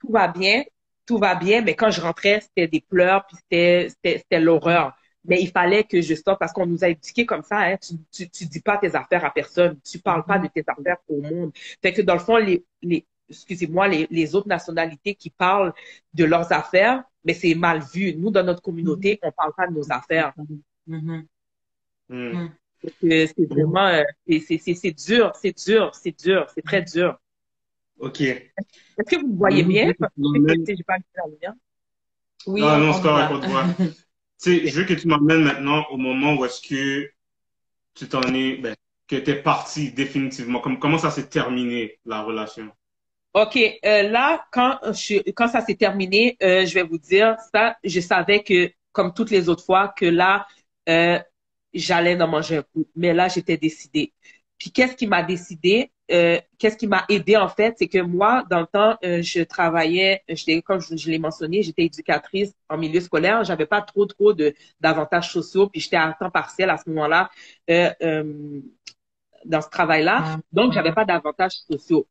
tout va bien, mais quand je rentrais, c'était des pleurs, puis c'était l'horreur. Mais il fallait que je sorte parce qu'on nous a éduqués comme ça, hein. Tu dis pas tes affaires à personne. Tu parles pas de tes affaires au monde. Fait que dans le fond, excusez-moi, les autres nationalités qui parlent de leurs affaires, mais c'est mal vu. Nous, dans notre communauté, on parle pas de nos affaires. C'est vraiment, c'est dur, c'est très dur. OK. Est-ce que vous me voyez bien? Parce que j'ai pas la lumière. Oui, non, c'est correct, on te voit. Je veux que tu m'emmènes maintenant au moment où est-ce que tu t'en es, que t'es parti définitivement. Comment ça s'est terminé, la relation? OK, là, quand ça s'est terminé, je vais vous dire, ça, je savais que, comme toutes les autres fois, que là, j'allais en manger un coup. Mais là, j'étais décidée. Puis qu'est-ce qui m'a décidé? Qu'est-ce qui m'a aidé en fait, c'est que moi, dans le temps, je travaillais, comme je l'ai mentionné, j'étais éducatrice en milieu scolaire. J'avais pas trop d'avantages sociaux, puis j'étais à temps partiel à ce moment-là dans ce travail-là. Donc, j'avais pas d'avantages sociaux.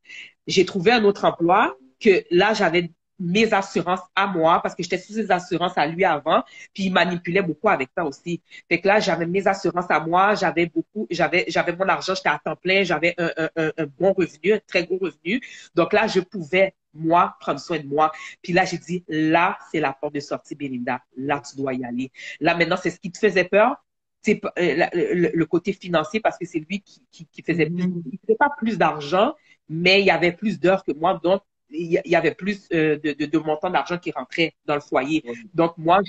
J'ai trouvé un autre emploi que là, j'avais mes assurances à moi parce que j'étais sous ses assurances à lui avant, puis il manipulait beaucoup avec ça aussi. Fait que là, j'avais mes assurances à moi, j'avais mon argent, j'étais à temps plein, j'avais un bon revenu, un très gros revenu. Donc là, je pouvais, moi, prendre soin de moi. Puis là, j'ai dit, là, c'est la porte de sortie, Belinda. Là, tu dois y aller. Là, maintenant, c'est ce qui te faisait peur. C'est le côté financier parce que c'est lui qui faisait plus, il faisait pas plus d'argent, mais il y avait plus d'heures que moi, donc il y avait plus de montants d'argent qui rentrait dans le foyer. Donc moi,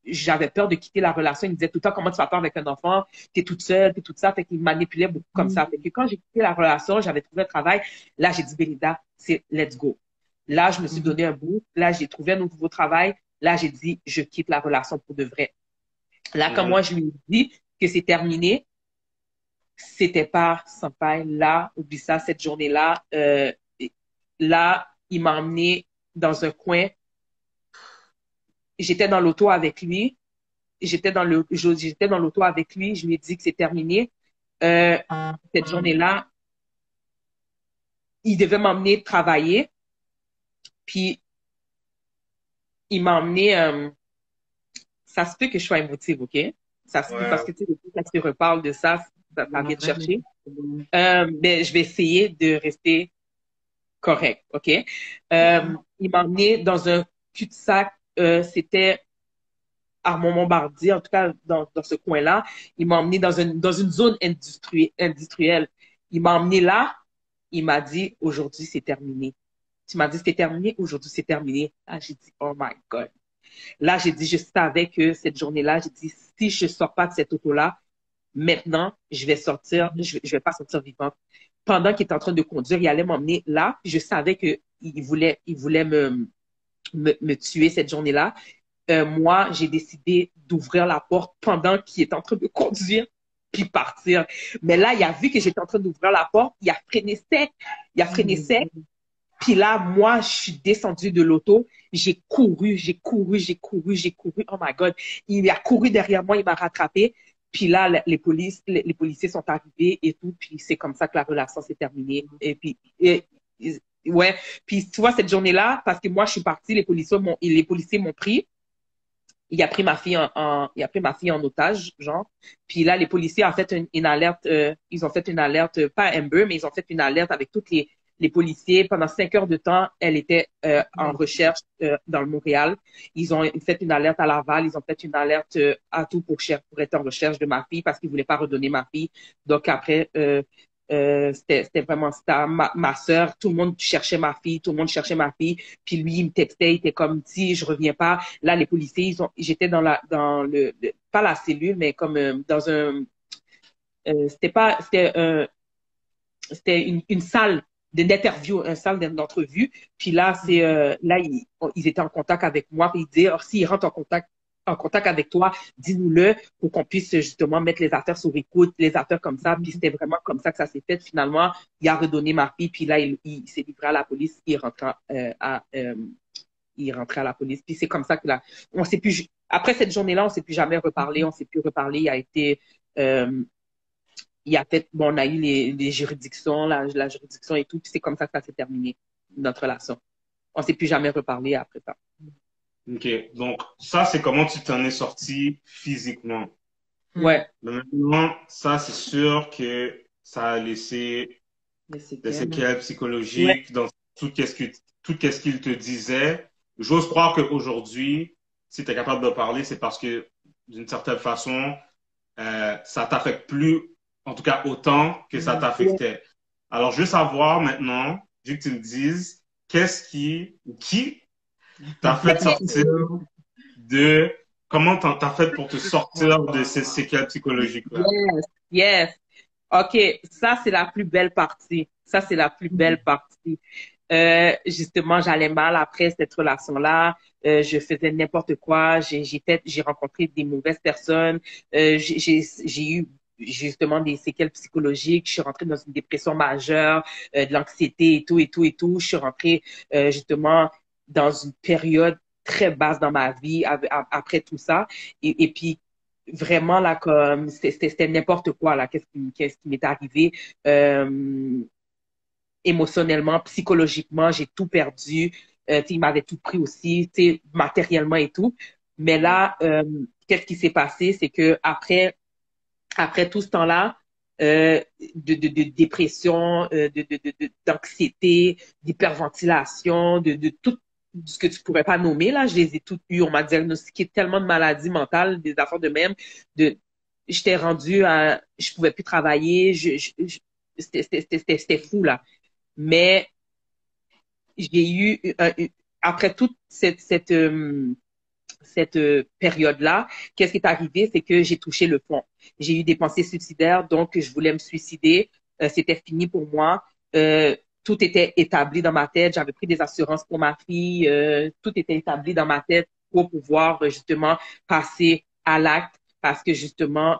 j'avais peur de quitter la relation. Il me disait tout le temps comment tu vas faire avec un enfant, t'es toute seule, t'es tout ça. Fait qu'il manipulait beaucoup comme ça. Fait que quand j'ai quitté la relation, j'avais trouvé un travail. Là, j'ai dit Belinda, c'est let's go. Là, je me suis donné un bout. Là, j'ai trouvé un nouveau travail. Là, j'ai dit je quitte la relation pour de vrai. Là, quand moi je lui ai dit que c'est terminé, c'était pas sans faille. Là, oublie ça, cette journée-là, là, il m'a emmené dans un coin. J'étais dans l'auto avec lui. J'étais dans l'auto avec lui. Je lui ai dit que c'est terminé. Cette journée-là, il devait m'emmener travailler. Puis, il m'a emmené, ça se peut que je sois émotive, OK? Ça se peut parce que, tu sais, quand tu reparles de ça vient te chercher. Mais je vais essayer de rester correct, OK? Il m'a emmené dans un cul-de-sac, c'était Armand-Montbardier, en tout cas dans ce coin-là. Il m'a emmené dans une zone industrielle. Il m'a emmené là, il m'a dit, aujourd'hui, c'est terminé. Tu m'as dit, c'était terminé, aujourd'hui, c'est terminé. Là, j'ai dit, oh my God. Là, j'ai dit, je savais que cette journée-là, j'ai dit, si je sors pas de cette auto-là, maintenant, je vais sortir, je vais pas sortir vivante. Pendant qu'il était en train de conduire, il allait m'emmener là, puis je savais que il voulait me tuer cette journée-là. Moi, j'ai décidé d'ouvrir la porte pendant qu'il était en train de conduire, puis partir. Mais là, il a vu que j'étais en train d'ouvrir la porte, il a freiné sec. Puis là, moi, je suis descendue de l'auto. J'ai couru. Oh my God. Il a couru derrière moi, il m'a rattrapé. Puis là, les policiers sont arrivés et tout. Puis c'est comme ça que la relation s'est terminée. Et puis, ouais. Puis tu vois, cette journée-là, parce que moi, je suis partie, les policiers m'ont pris. Il a pris ma fille en otage, genre. Puis là, les policiers ont fait une alerte, ils ont fait une alerte, pas Amber, mais ils ont fait une alerte avec toutes les policiers. Pendant 5 heures de temps, elle était en recherche dans le Montréal. Ils ont fait une alerte à Laval, ils ont fait une alerte à tout pour être en recherche de ma fille parce qu'ils voulaient pas redonner ma fille. Donc après, C'était vraiment ça. Ma sœur, tout le monde cherchait ma fille, tout le monde cherchait ma fille. Puis lui, il me textait, il était comme, si je reviens pas. Là, les policiers, j'étais dans pas la cellule, mais comme dans un, c'était une salle d'interview, une salle d'entrevue. Puis là, là, ils étaient en contact avec moi. Puis ils disaient, oh, s'ils rentrent en contact avec toi, dis-nous-le pour qu'on puisse justement mettre les affaires sur écoute, les affaires comme ça. Puis c'était vraiment comme ça que ça s'est fait. Finalement, il a redonné ma fille. Puis là, il s'est livré à la police. Il rentrait à la police. Puis c'est comme ça que là, on s'est plus, après cette journée-là, on s'est plus jamais reparlé. On s'est plus reparlé. Il y a peut-être, bon, on a eu les juridictions, la juridiction et tout, puis c'est comme ça que ça s'est terminé, notre relation. On s'est plus jamais reparlé après ça. OK. Donc, ça, c'est comment tu t'en es sorti physiquement. Ouais. Mais maintenant, ça, c'est sûr que ça a laissé des séquelles psychologiques dans tout ce qu'il te disait. J'ose croire qu'aujourd'hui, si tu es capable de parler, c'est parce que, d'une certaine façon, ça t'affecte plus, en tout cas autant que ça t'affectait. Alors, je veux savoir maintenant, vu que tu me dises, qui t'a fait sortir comment t'as fait pour te sortir de ces séquelles psychologiques-là? Yes. OK, ça, c'est la plus belle partie. Ça, c'est la plus belle partie. Justement, j'allais mal après cette relation-là. Je faisais n'importe quoi. J'ai rencontré des mauvaises personnes. J'ai eu justement des séquelles psychologiques. Je suis rentrée dans une dépression majeure, de l'anxiété et tout, et tout, et tout. Je suis rentrée justement dans une période très basse dans ma vie après tout ça. Et puis, vraiment, là, comme c'était n'importe quoi, là. Qu'est-ce qui m'est arrivé? Émotionnellement, psychologiquement, j'ai tout perdu. Il m'avait tout pris aussi, matériellement et tout. Mais là, qu'est-ce qui s'est passé? C'est que après tout ce temps-là, de dépression, d'anxiété, d'hyperventilation, de tout ce que tu pourrais pas nommer, là, je les ai toutes eues. On m'a diagnostiqué tellement de maladies mentales, des affaires de même, j'étais rendue à, je pouvais plus travailler, c'était fou, là. Mais j'ai eu, après toute cette période-là, qu'est-ce qui est arrivé, c'est que j'ai touché le fond. J'ai eu des pensées suicidaires, donc je voulais me suicider. C'était fini pour moi. Tout était établi dans ma tête. J'avais pris des assurances pour ma fille. Tout était établi dans ma tête pour pouvoir justement passer à l'acte. Parce que justement,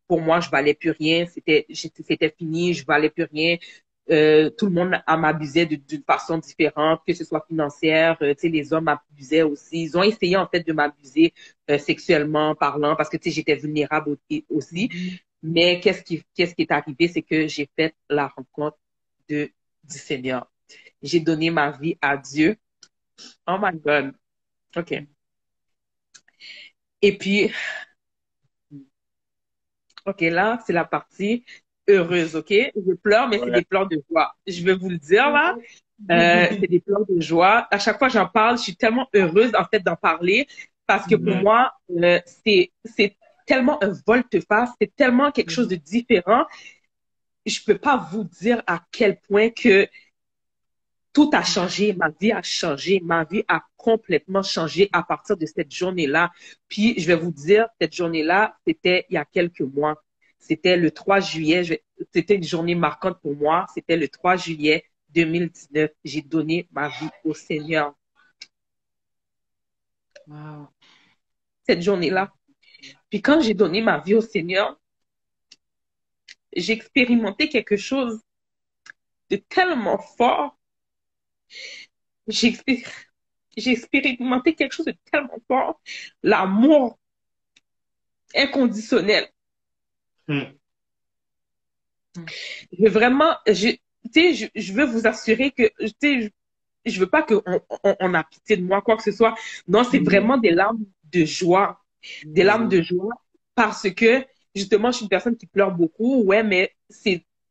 pour moi, je valais plus rien. C'était fini. Je valais plus rien. Tout le monde m'abusait d'une façon différente, que ce soit financière, les hommes m'abusaient aussi. Ils ont essayé en fait de m'abuser sexuellement parlant parce que j'étais vulnérable aussi. Mais qu'est-ce qui est arrivé, c'est que j'ai fait la rencontre du Seigneur. J'ai donné ma vie à Dieu. Oh my God. OK. Et puis, OK, là, c'est la partie heureuse, OK? Je pleure, mais c'est des pleurs de joie. Je vais vous le dire, là. C'est des pleurs de joie. À chaque fois que j'en parle, je suis tellement heureuse, en fait, d'en parler parce que pour moi, c'est tellement un volte-face, c'est tellement quelque chose de différent. Je peux pas vous dire à quel point que tout a changé, ma vie a changé, ma vie a complètement changé à partir de cette journée-là. Puis, je vais vous dire, cette journée-là, c'était il y a quelques mois. C'était le 3 juillet, c'était une journée marquante pour moi. C'était le 3 juillet 2019. J'ai donné ma vie au Seigneur. Wow. Cette journée-là. Puis quand j'ai donné ma vie au Seigneur, j'ai expérimenté quelque chose de tellement fort. J'ai expérimenté quelque chose de tellement fort. L'amour inconditionnel. Je veux vraiment, je veux vous assurer que, je veux pas qu'on a pitié de moi, quoi que ce soit. Non, c'est vraiment des larmes de joie. Des larmes de joie parce que, justement, je suis une personne qui pleure beaucoup. Ouais, mais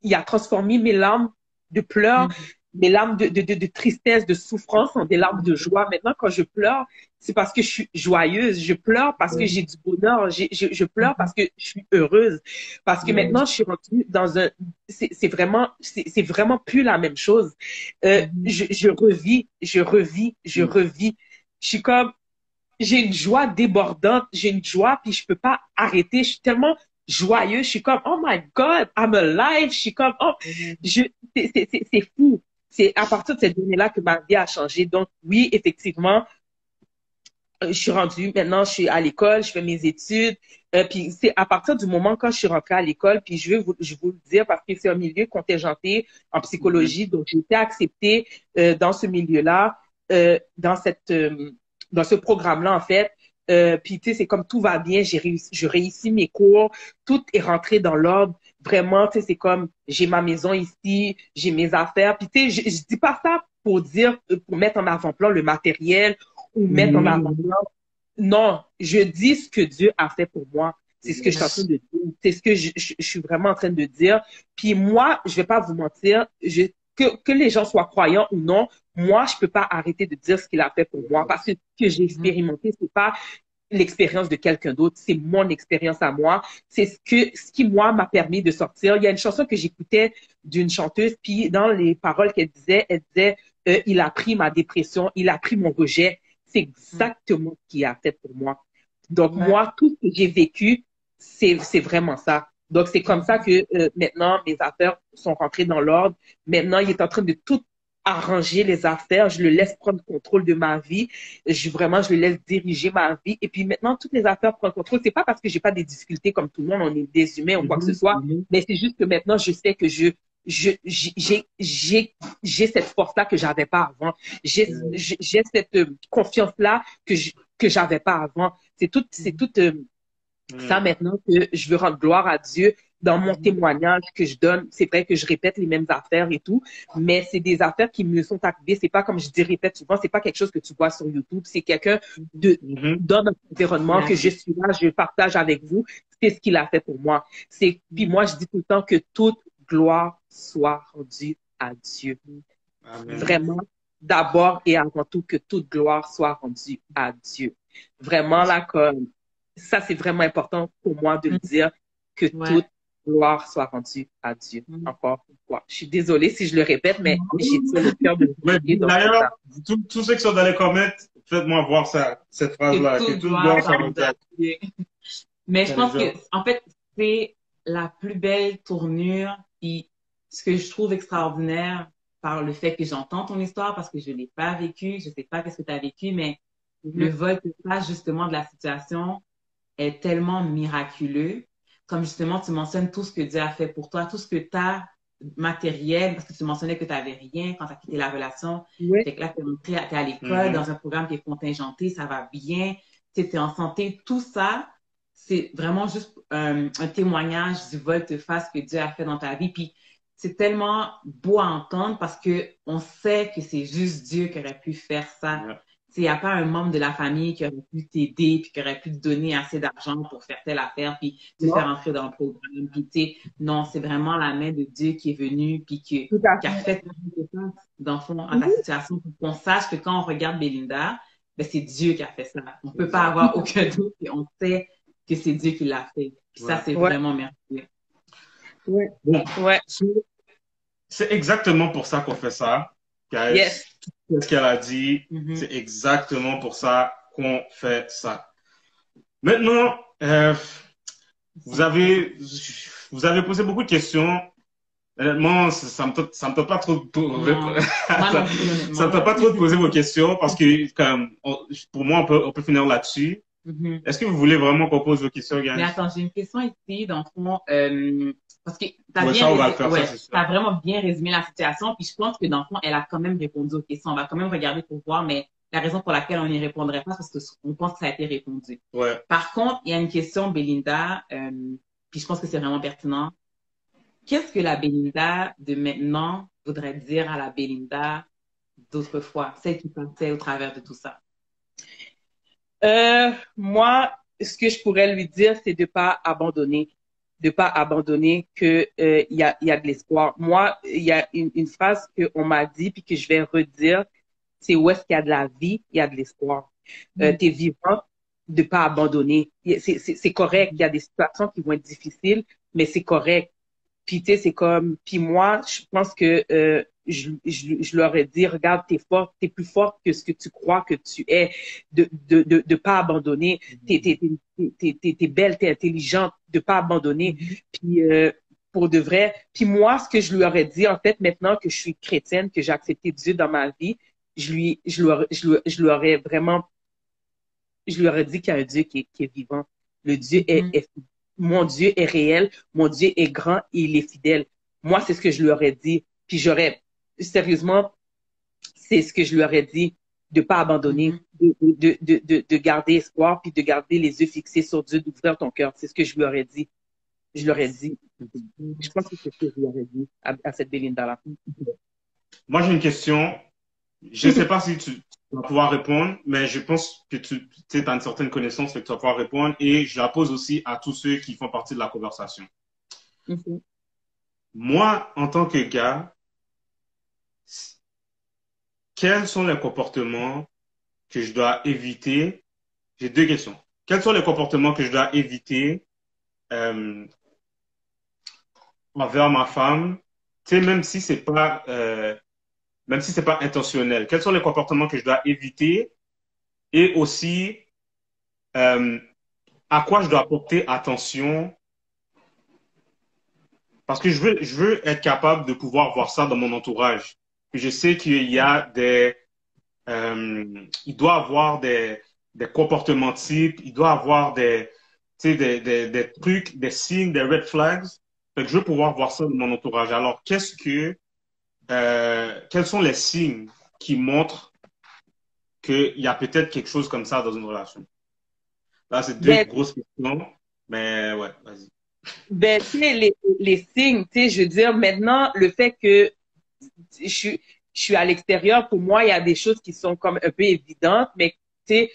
il a transformé mes larmes de pleurs mes larmes de tristesse, de souffrance sont des larmes de joie. Maintenant, quand je pleure, c'est parce que je suis joyeuse. Je pleure parce que j'ai du bonheur. Je pleure parce que je suis heureuse. Parce que maintenant, je suis rendue dans un, c'est vraiment plus la même chose. Je revis, je revis. Je suis comme, j'ai une joie débordante, j'ai une joie, puis je peux pas arrêter. Je suis tellement joyeuse. Je suis comme, oh my God, I'm alive. Je suis comme, oh, c'est fou. C'est à partir de cette journée-là que ma vie a changé. Donc, oui, effectivement, je suis rendue, maintenant, je suis à l'école, je fais mes études. Puis c'est à partir du moment quand je suis rentrée à l'école, puis je vous le dire parce que c'est un milieu contingenté en psychologie, donc j'ai été acceptée dans ce milieu-là, dans ce programme-là, en fait. Puis, tu sais, c'est comme tout va bien, je réussis mes cours, tout est rentré dans l'ordre. Vraiment, tu sais, c'est comme, j'ai ma maison ici, j'ai mes affaires. Puis, tu sais, je dis pas ça pour dire, pour mettre en avant-plan le matériel ou mettre en avant-plan. Non, je dis ce que Dieu a fait pour moi. C'est ce que je suis en train de dire. C'est ce que je suis vraiment en train de dire. Puis moi, je vais pas vous mentir, que les gens soient croyants ou non, moi, je peux pas arrêter de dire ce qu'il a fait pour moi parce que ce que j'ai expérimenté, c'est pas l'expérience de quelqu'un d'autre, c'est mon expérience à moi. C'est ce qui, moi, m'a permis de sortir. Il y a une chanson que j'écoutais d'une chanteuse, puis dans les paroles qu'elle disait, il a pris ma dépression, il a pris mon rejet. C'est exactement ce qu'il a fait pour moi. Donc, moi, tout ce que j'ai vécu, c'est vraiment ça. Donc, c'est comme ça que maintenant, mes affaires sont rentrées dans l'ordre. Maintenant, il est en train de tout arranger les affaires. Je le laisse prendre contrôle de ma vie. Vraiment, je le laisse diriger ma vie. Et puis maintenant, toutes les affaires prennent contrôle. C'est pas parce que j'ai pas des difficultés comme tout le monde, on est des humains ou quoi que ce soit, mais c'est juste que maintenant, je sais que j'ai cette force-là que j'avais pas avant. J'ai cette confiance-là que j'avais pas avant. C'est tout ça maintenant que je veux rendre gloire à Dieu dans mon témoignage que je donne. C'est vrai que je répète les mêmes affaires et tout, mais c'est des affaires qui me sont arrivées. C'est pas comme je dis répète souvent, c'est pas quelque chose que tu vois sur YouTube. C'est quelqu'un dans notre environnement que je suis là, je partage avec vous. C'est ce qu'il a fait pour moi. Puis moi, je dis tout le temps que toute gloire soit rendue à Dieu. Amen. Vraiment, d'abord et avant tout, que toute gloire soit rendue à Dieu. Vraiment, là, comme ça, c'est vraiment important pour moi de le dire, que toute gloire soit rendue à Dieu. Encore une fois. Je suis désolée si je le répète, mais j'ai dit le cœur de Dieu. D'ailleurs, tous ceux qui sont dans les commentaires, faites-moi voir cette phrase-là, que toute gloire soit rendue à Dieu. Mais je pense que, en fait, c'est la plus belle tournure, puis ce que je trouve extraordinaire par le fait que j'entends ton histoire, parce que je l'ai pas vécu, je sais pas qu'est-ce que tu as vécu, mais le volte-face, justement, de la situation est tellement miraculeux. Comme justement, tu mentionnes tout ce que Dieu a fait pour toi, tout ce que tu as matériel, parce que tu mentionnais que tu n'avais rien quand tu as quitté la relation. Fait que là, tu es à l'école, dans un programme qui est contingenté, ça va bien, tu es en santé, tout ça, c'est vraiment juste un témoignage du volte-face que Dieu a fait dans ta vie. Puis c'est tellement beau à entendre parce que on sait que c'est juste Dieu qui aurait pu faire ça. Il n'y a pas un membre de la famille qui aurait pu t'aider puis qui aurait pu te donner assez d'argent pour faire telle affaire puis te faire entrer dans le programme. Puis, non, c'est vraiment la main de Dieu qui est venue puis qui a fait dans le fond, en ta situation pour qu'on sache que quand on regarde Belinda, ben, c'est Dieu qui a fait ça. On ne peut pas avoir aucun doute et on sait que c'est Dieu qui l'a fait. Puis ça, c'est vraiment merveilleux. Bon, c'est exactement pour ça qu'on fait ça. Guys. Ce qu'elle a dit, c'est exactement pour ça qu'on fait ça. Maintenant, vous avez posé beaucoup de questions. Honnêtement, ça me tente pas trop ça me tente pas trop de poser vos questions parce que comme pour moi on peut finir là-dessus. Est-ce que vous voulez vraiment qu'on pose vos questions, Yann? Mais attends, j'ai une question ici, dans le fond, parce que t'as vraiment bien résumé la situation, puis je pense que dans le fond, elle a quand même répondu aux questions. On va quand même regarder pour voir, mais la raison pour laquelle on n'y répondrait pas, c'est parce qu'on pense que ça a été répondu. Par contre, il y a une question, Belinda, puis je pense que c'est vraiment pertinent. Qu'est-ce que la Belinda de maintenant voudrait dire à la Belinda d'autrefois, celle qui passait au travers de tout ça? Moi, ce que je pourrais lui dire, c'est de pas abandonner. de pas abandonner, que il y a de l'espoir. Moi, il y a une phrase qu'on m'a dit puis que je vais redire, c'est où est-ce qu'il y a de la vie, il y a de l'espoir. T'es vivant, de pas abandonner. C'est correct, il y a des situations qui vont être difficiles, mais c'est correct. Puis tu sais, c'est comme, puis moi, je pense que je leur ai dit, regarde, t'es forte, t'es plus forte que ce que tu crois que tu es, de pas abandonner. T'es belle, t'es intelligente, de pas abandonner. Puis pour de vrai. Puis moi, ce que je leur ai dit, en fait, maintenant que je suis chrétienne, que j'ai accepté Dieu dans ma vie, je leur ai vraiment, je leur ai dit qu'il y a un Dieu qui est vivant. Le Dieu mon Dieu est réel, mon Dieu est grand et il est fidèle. Moi, c'est ce que je leur ai dit. Puis sérieusement, c'est ce que je leur ai dit, de pas abandonner, de garder espoir, puis de garder les yeux fixés sur Dieu, d'ouvrir ton cœur. C'est ce que je leur ai dit. Je leur ai dit. Je pense que c'est ce que je leur ai dit à cette Belinda-là. Moi, j'ai une question. Je ne sais pas si tu vas pouvoir répondre, mais je pense que tu as une certaine connaissance, que tu vas pouvoir répondre, et je la pose aussi à tous ceux qui font partie de la conversation. Moi, en tant que gars, quels sont les comportements que je dois éviter? J'ai deux questions. Quels sont les comportements que je dois éviter envers ma femme, tu sais, même si c'est pas intentionnel? Quels sont les comportements que je dois éviter? Et aussi, à quoi je dois porter attention? Parce que je veux être capable de pouvoir voir ça dans mon entourage. Je sais qu'il y a il doit avoir des comportements types, il doit avoir tu sais, des trucs, des signes, des red flags. Fait que je veux pouvoir voir ça dans mon entourage. Alors, quels sont les signes qui montrent qu'il y a peut-être quelque chose comme ça dans une relation? Là, c'est deux grosses questions, mais ouais, vas-y. Ben, tu sais, les signes, tu sais, je veux dire, maintenant, le fait que je suis à l'extérieur, pour moi, il y a des choses qui sont comme un peu évidentes, mais tu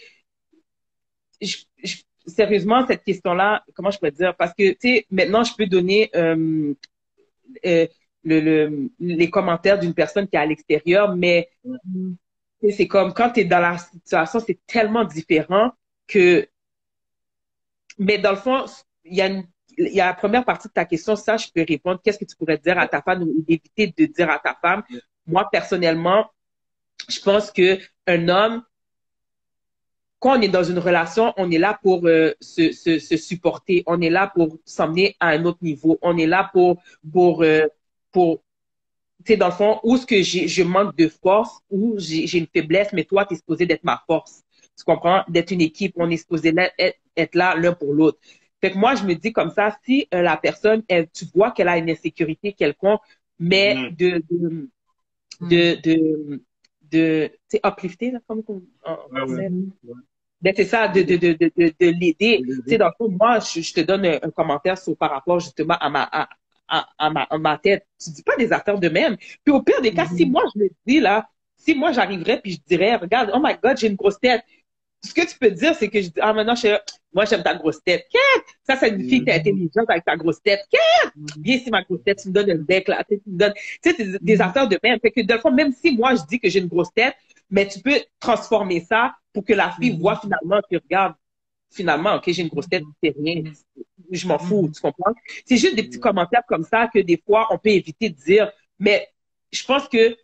sais, sérieusement, cette question-là, comment je peux dire? Parce que, tu sais, maintenant, je peux donner les commentaires d'une personne qui est à l'extérieur, mais c'est comme quand tu es dans la situation, c'est tellement différent que... Mais dans le fond, il y a la première partie de ta question, ça, je peux répondre. Qu'est-ce que tu pourrais dire à ta femme ou éviter de dire à ta femme? Moi, personnellement, je pense que un homme, quand on est dans une relation, on est là pour se supporter. On est là pour s'emmener à un autre niveau. On est là pour tu sais, dans le fond, où est-ce que je manque de force, où j'ai une faiblesse, mais toi, tu es supposé d'être ma force. Tu comprends? D'être une équipe, on est supposé être là l'un pour l'autre. Fait que moi, je me dis comme ça, si la personne, tu vois qu'elle a une insécurité quelconque, mais tu sais, uplifter, là, comme ben, c'est ça, de l'aider. Tu sais, dans le fond, moi, je te donne un commentaire par rapport justement à ma tête. Tu dis pas des affaires de même. Puis au pire des cas, si moi je le dis là, si moi j'arriverais puis je dirais, regarde, oh my God, j'ai une grosse tête. Ce que tu peux dire, c'est que je dis, ah maintenant, moi j'aime ta grosse tête. Ça signifie que t'es intelligente avec ta grosse tête. Viens ici ma grosse tête, tu me donnes un bec là, tu me donnes, tu sais, des affaires de même. Fait que de fois, même si moi je dis que j'ai une grosse tête, mais tu peux transformer ça pour que la fille voit finalement que regarde, finalement, ok, j'ai une grosse tête, c'est rien. Je m'en fous, tu comprends? C'est juste des petits commentaires comme ça que des fois, on peut éviter de dire. Mais je pense que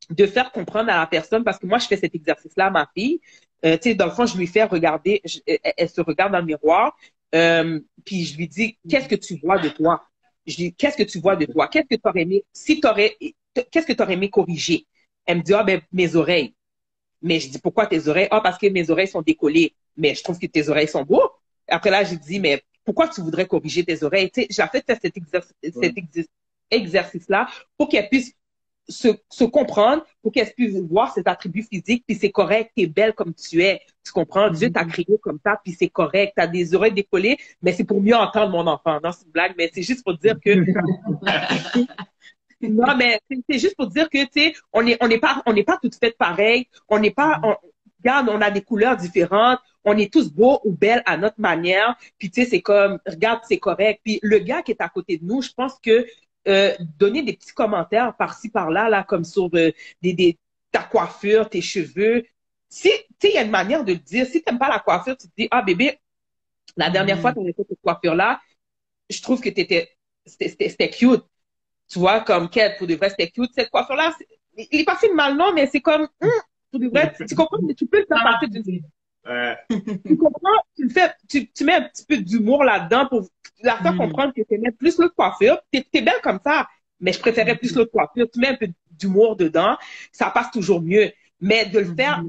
de faire comprendre à la personne, parce que moi, je fais cet exercice-là à ma fille. Tu sais, dans le fond, je lui fais regarder, elle se regarde dans le miroir, puis je lui dis, qu'est-ce que tu vois de toi? Je dis, qu'est-ce que tu vois de toi? Qu'est-ce que tu aurais aimé, qu'est-ce que tu aurais aimé corriger? Elle me dit, ah, ben, mes oreilles. Mais je dis, pourquoi tes oreilles? Ah, parce que mes oreilles sont décollées. Mais je trouve que tes oreilles sont beaux. Après là, j'ai dit, mais pourquoi tu voudrais corriger tes oreilles? Tu sais, j'ai fait cet exercice-là pour qu'elle puisse se comprendre, pour qu'elle puisse voir ses attributs physiques, puis c'est correct, t'es belle comme tu es. Tu comprends? Dieu t'a créé comme ça, puis c'est correct. T'as des oreilles décollées, mais c'est pour mieux entendre mon enfant. Non, c'est une blague, mais c'est juste pour dire que... Non, mais c'est juste pour dire que, tu sais, on n'est pas toutes faites pareilles. On n'est pas... regarde, on a des couleurs différentes, on est tous beaux ou belles à notre manière, puis tu sais, c'est comme, regarde, c'est correct. Puis le gars qui est à côté de nous, je pense que donner des petits commentaires par-ci, par-là, là, comme sur ta coiffure, tes cheveux, si, tu sais, il y a une manière de le dire. Si t'aimes pas la coiffure, tu te dis, ah, bébé, la dernière fois que tu as fait cette coiffure-là, je trouve que c'était cute. Tu vois, comme Kate, pour de vrai, c'était cute. Cette coiffure-là, il est pas fait de mal, non, mais c'est comme, pour de vrai, tu comprends, mais tu peux le faire partir d'une. Tu comprends, tu le fais, tu mets un petit peu d'humour là-dedans pour la faire comprendre que tu aimais plus l'autre coiffure. T'es belle comme ça, mais je préférais plus l'autre coiffure. Tu mets un peu d'humour dedans, ça passe toujours mieux. Mais de le faire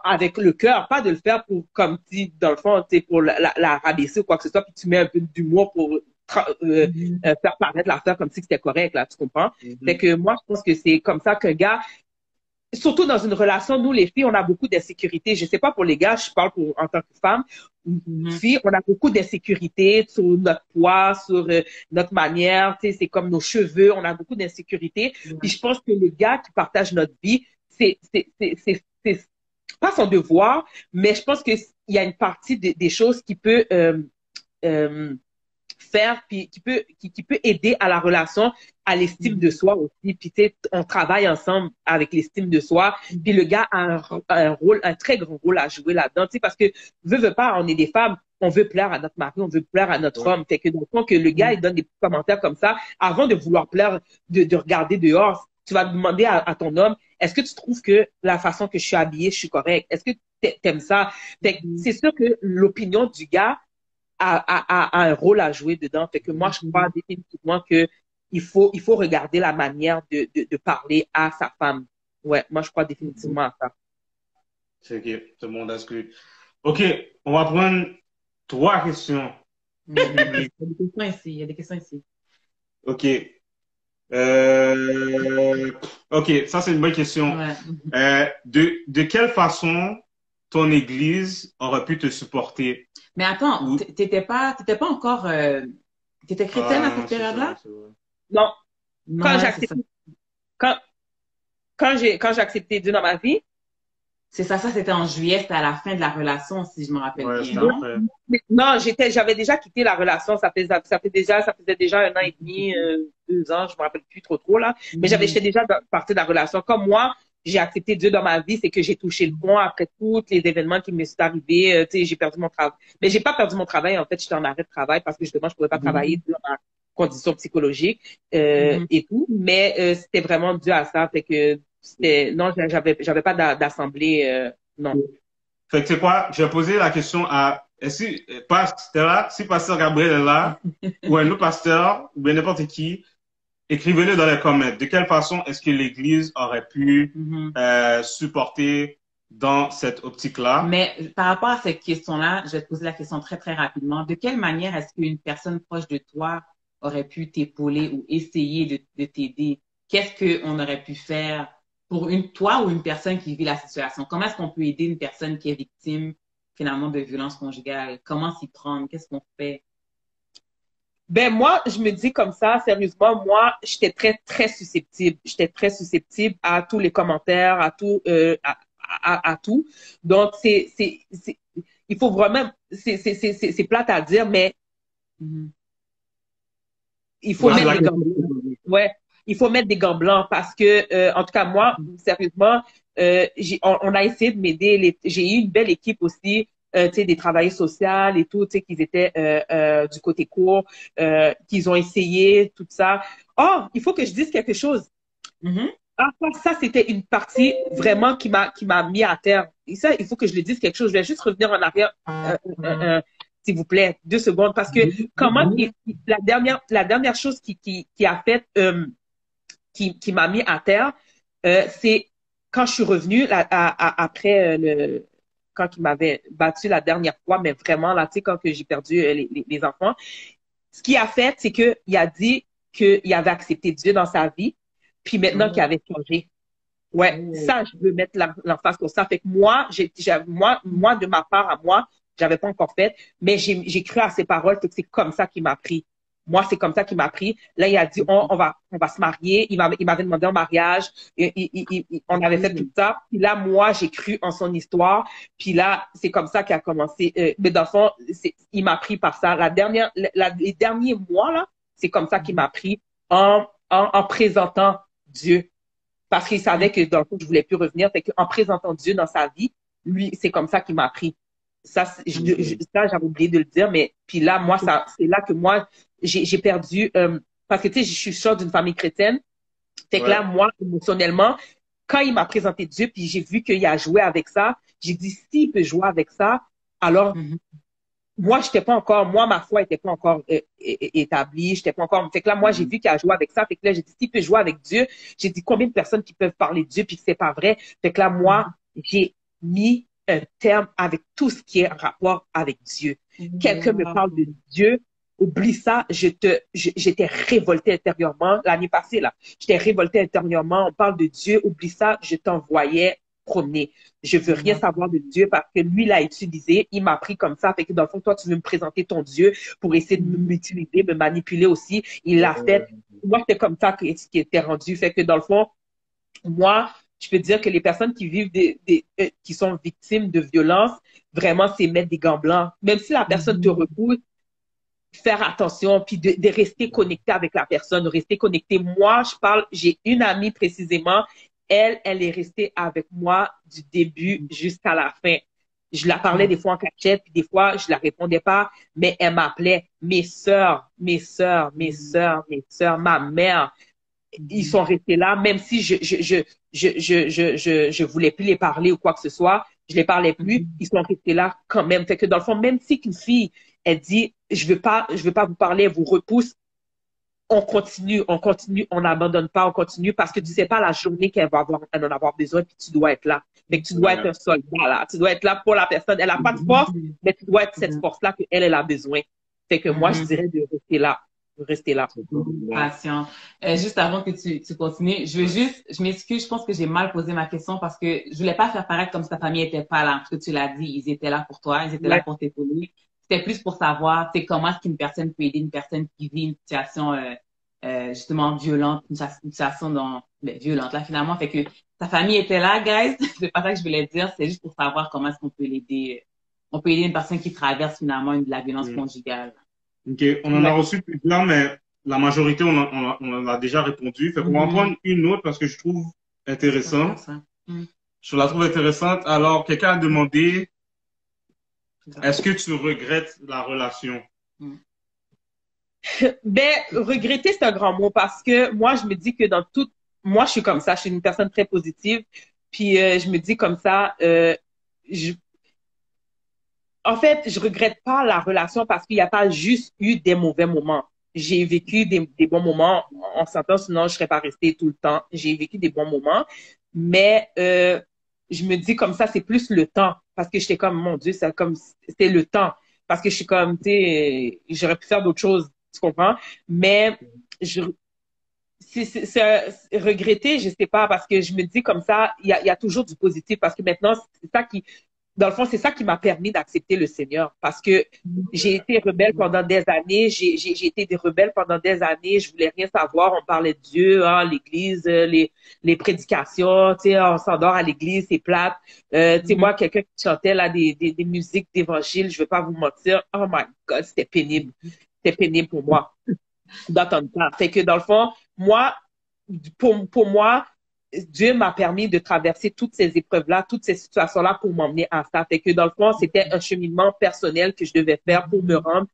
avec le cœur, pas de le faire pour, comme si, dans le fond, tu sais, pour la rabaisser ou quoi que ce soit, puis tu mets un peu d'humour pour faire paraître l'affaire comme si c'était correct, là, tu comprends? Fait que moi, je pense que c'est comme ça qu'un gars, surtout dans une relation, nous, les filles, on a beaucoup d'insécurité. Je sais pas pour les gars, je parle en tant que femme. Filles, on a beaucoup d'insécurité sur notre poids, sur notre manière, tu sais, c'est comme nos cheveux, on a beaucoup d'insécurité. Puis je pense que les gars qui partagent notre vie, c'est pas son devoir, mais je pense qu'il y a une partie des choses qui peut faire, puis qui peut aider à la relation, à l'estime de soi aussi. Puis tu sais, on travaille ensemble avec l'estime de soi. Puis le gars a un très grand rôle à jouer là-dedans. Tu sais, parce que veut pas, on est des femmes, on veut plaire à notre mari, on veut plaire à notre homme. Fait que dans le fond que le gars il donne des petits commentaires comme ça, avant de vouloir plaire, de regarder dehors, tu vas demander à ton homme, est-ce que tu trouves que la façon que je suis habillée, je suis correcte? Est-ce que t'aimes ça? Fait que c'est sûr que l'opinion du gars a un rôle à jouer dedans. Fait que moi, je crois définitivement que il faut regarder la manière de parler à sa femme. Ouais, moi, je crois définitivement à ça. C'est ok, tout le monde a ce. Ok, on va prendre 3 questions. Il y a des questions ici. Il y a des questions ici. Ok. Ok, ça c'est une bonne question. Ouais. De quelle façon ton église aurait pu te supporter? Mais attends, t'étais pas encore, t'étais chrétienne à cette période-là? Non. Non, Quand j'ai accepté Dieu dans ma vie. C'est ça, c'était en juillet, c'était à la fin de la relation, si je me rappelle bien, non? Non, j'avais déjà quitté la relation, ça faisait déjà 1 an et demi, 2 ans, je me rappelle plus trop, là. Mais j'étais déjà partie de la relation. Comme moi, j'ai accepté Dieu dans ma vie, c'est que j'ai touché le fond après tous les événements qui me sont arrivés. Tu sais, j'ai perdu mon travail. Mais j'ai pas perdu mon travail. En fait, j'étais en arrêt de travail parce que justement, je pouvais pas travailler dans ma condition psychologique et tout. Mais c'était vraiment dû à ça. Fait que non, j'avais pas d'assemblée. Non. Fait que c'est quoi? Je vais poser la question à si pasteur Gabriel est là ou un autre pasteur ou bien n'importe qui. Écrivez-le dans les commentaires. De quelle façon est-ce que l'Église aurait pu supporter dans cette optique-là? Mais par rapport à cette question-là, je vais te poser la question très, très rapidement. De quelle manière est-ce qu'une personne proche de toi aurait pu t'épauler ou essayer de t'aider? Qu'est-ce qu'on aurait pu faire pour toi ou une personne qui vit la situation? Comment est-ce qu'on peut aider une personne qui est victime finalement de violences conjugales? Comment s'y prendre? Qu'est-ce qu'on fait? Ben moi, je me dis comme ça, sérieusement, moi, j'étais très très susceptible. J'étais très susceptible à tous les commentaires, à tout, à tout. Donc il faut vraiment, c'est plate à dire, mais il faut mettre des gants blancs. Ouais, il faut mettre des gants blancs parce que, en tout cas moi, sérieusement, on a essayé de m'aider. J'ai eu une belle équipe aussi. Tu sais, des travailleurs sociaux et tout, tu sais, qu'ils étaient du côté court, qu'ils ont essayé, tout ça. Oh, il faut que je dise quelque chose. Ah, ça, c'était une partie vraiment qui m'a mis à terre. Et ça, il faut que je le dise quelque chose. Je vais juste revenir en arrière, s'il vous plaît, 2 secondes, parce que comment la dernière chose qui a fait, qui m'a mis à terre, c'est quand je suis revenue après quand il m'avait battu la dernière fois, mais vraiment, là, tu sais, quand j'ai perdu les enfants, ce qu'il a fait, c'est qu'il a dit qu'il avait accepté Dieu dans sa vie, puis maintenant qu'il avait changé. Ouais, ça, je veux mettre l'emphase sur ça. Fait que moi, moi, de ma part à moi, j'avais pas encore fait, mais j'ai cru à ses paroles, fait que c'est comme ça qu'il m'a pris. Moi, c'est comme ça qu'il m'a pris. Là, il a dit, on va se marier. Il m'avait demandé en mariage. On avait fait tout ça. Puis là, moi, j'ai cru en son histoire. Puis là, c'est comme ça qu'il a commencé. Mais dans le fond, il m'a pris par ça. Les derniers mois, là, c'est comme ça qu'il m'a pris en présentant Dieu. Parce qu'il savait que dans le fond, je voulais plus revenir. Fait qu'en présentant Dieu dans sa vie, lui, c'est comme ça qu'il m'a pris. Ça, j'avais oublié de le dire, mais puis là, moi, c'est là que moi, j'ai perdu, parce que tu sais, je suis sortie d'une famille chrétienne. Fait que là, moi, émotionnellement, quand il m'a présenté Dieu, puis j'ai vu qu'il a joué avec ça, j'ai dit, s'il peut jouer avec ça, alors, moi, ma foi était pas encore établie, j'étais pas encore, fait que là, moi, j'ai vu qu'il a joué avec ça, fait que là, j'ai dit, s'il peut jouer avec Dieu, j'ai dit, combien de personnes qui peuvent parler de Dieu, puis que c'est pas vrai, fait que là, moi, j'ai mis un terme avec tout ce qui est en rapport avec Dieu. Quelqu'un me parle de Dieu, oublie ça, j'étais révoltée intérieurement, l'année passée, là, j'étais révoltée intérieurement, on parle de Dieu, oublie ça, je t'envoyais promener. Je veux rien savoir de Dieu parce que lui l'a utilisé, il m'a pris comme ça, fait que dans le fond, toi, tu veux me présenter ton Dieu pour essayer de m'utiliser, me manipuler aussi. Il l'a fait. Moi, c'était comme ça qui était rendu. Fait que dans le fond, moi, je peux dire que les personnes qui vivent qui sont victimes de violences, vraiment, c'est mettre des gants blancs. Même si la personne te repousse, faire attention, puis de rester connecté avec la personne, rester connecté. Moi, j'ai une amie précisément, elle est restée avec moi du début jusqu'à la fin. Je la parlais des fois en cachette, puis des fois, je la répondais pas, mais elle m'appelait mes sœurs, ma mère. Ils sont restés là, même si je voulais plus les parler ou quoi que ce soit, je les parlais plus, ils sont restés là quand même. Fait que dans le fond, même si qu'une fille, elle dit, je veux pas vous parler, elle vous repousse, on continue, on n'abandonne pas, on continue parce que tu sais pas la journée elle en avoir besoin, puis tu dois être là. Fait que tu dois être un soldat, là. Tu dois être là pour la personne. Elle a pas de force, mais tu dois être cette force-là qu'elle a besoin. Fait que moi, je dirais de rester là. Passion. Juste avant que tu continues, je m'excuse, je pense que j'ai mal posé ma question parce que je voulais pas faire paraître comme si ta famille était pas là. Parce que tu l'as dit, ils étaient là pour toi, ils étaient là pour t'épauler. C'était plus pour savoir, c'est comment est-ce qu'une personne peut aider une personne qui vit une situation justement violente, une situation violente là finalement. Fait que ta famille était là, guys. C'est pas ça que je voulais dire. C'est juste pour savoir comment est-ce qu'on peut l'aider. On peut aider une personne qui traverse finalement de la violence conjugale. OK. On en a reçu plusieurs, mais la majorité, on en a déjà répondu. Fait qu'on va en prendre une autre parce que je trouve intéressant. Je la trouve intéressante. Alors, quelqu'un a demandé, est-ce que tu regrettes la relation? Ben, regretter, c'est un grand mot parce que moi, je me dis que moi, je suis comme ça. Je suis une personne très positive. Puis, je me dis comme ça, en fait, je regrette pas la relation parce qu'il n'y a pas juste eu des mauvais moments. J'ai vécu des bons moments. On s'entend, sinon je serais pas restée tout le temps. J'ai vécu des bons moments. Mais, je me dis comme ça, c'est plus le temps. Parce que j'étais comme, mon Dieu, c'était le temps. Parce que je suis comme, tu sais, j'aurais pu faire d'autres choses. Tu comprends? Mais, regretter, je sais pas, parce que je me dis comme ça, il y a toujours du positif. Parce que maintenant, c'est ça dans le fond, c'est ça qui m'a permis d'accepter le Seigneur. Parce que j'ai été rebelle pendant des années. J'ai été des rebelles pendant des années. Je voulais rien savoir. On parlait de Dieu, l'église, les prédications, tu sais, on s'endort à l'église, c'est plate. Tu sais, moi, quelqu'un qui chantait là des musiques d'évangile, je veux pas vous mentir. Oh my God, c'était pénible. C'était pénible pour moi d'entendre ça. Fait que dans le fond, moi, pour moi, Dieu m'a permis de traverser toutes ces épreuves-là, toutes ces situations-là pour m'emmener à ça. Fait que dans le fond, c'était un cheminement personnel que je devais faire pour me rendre,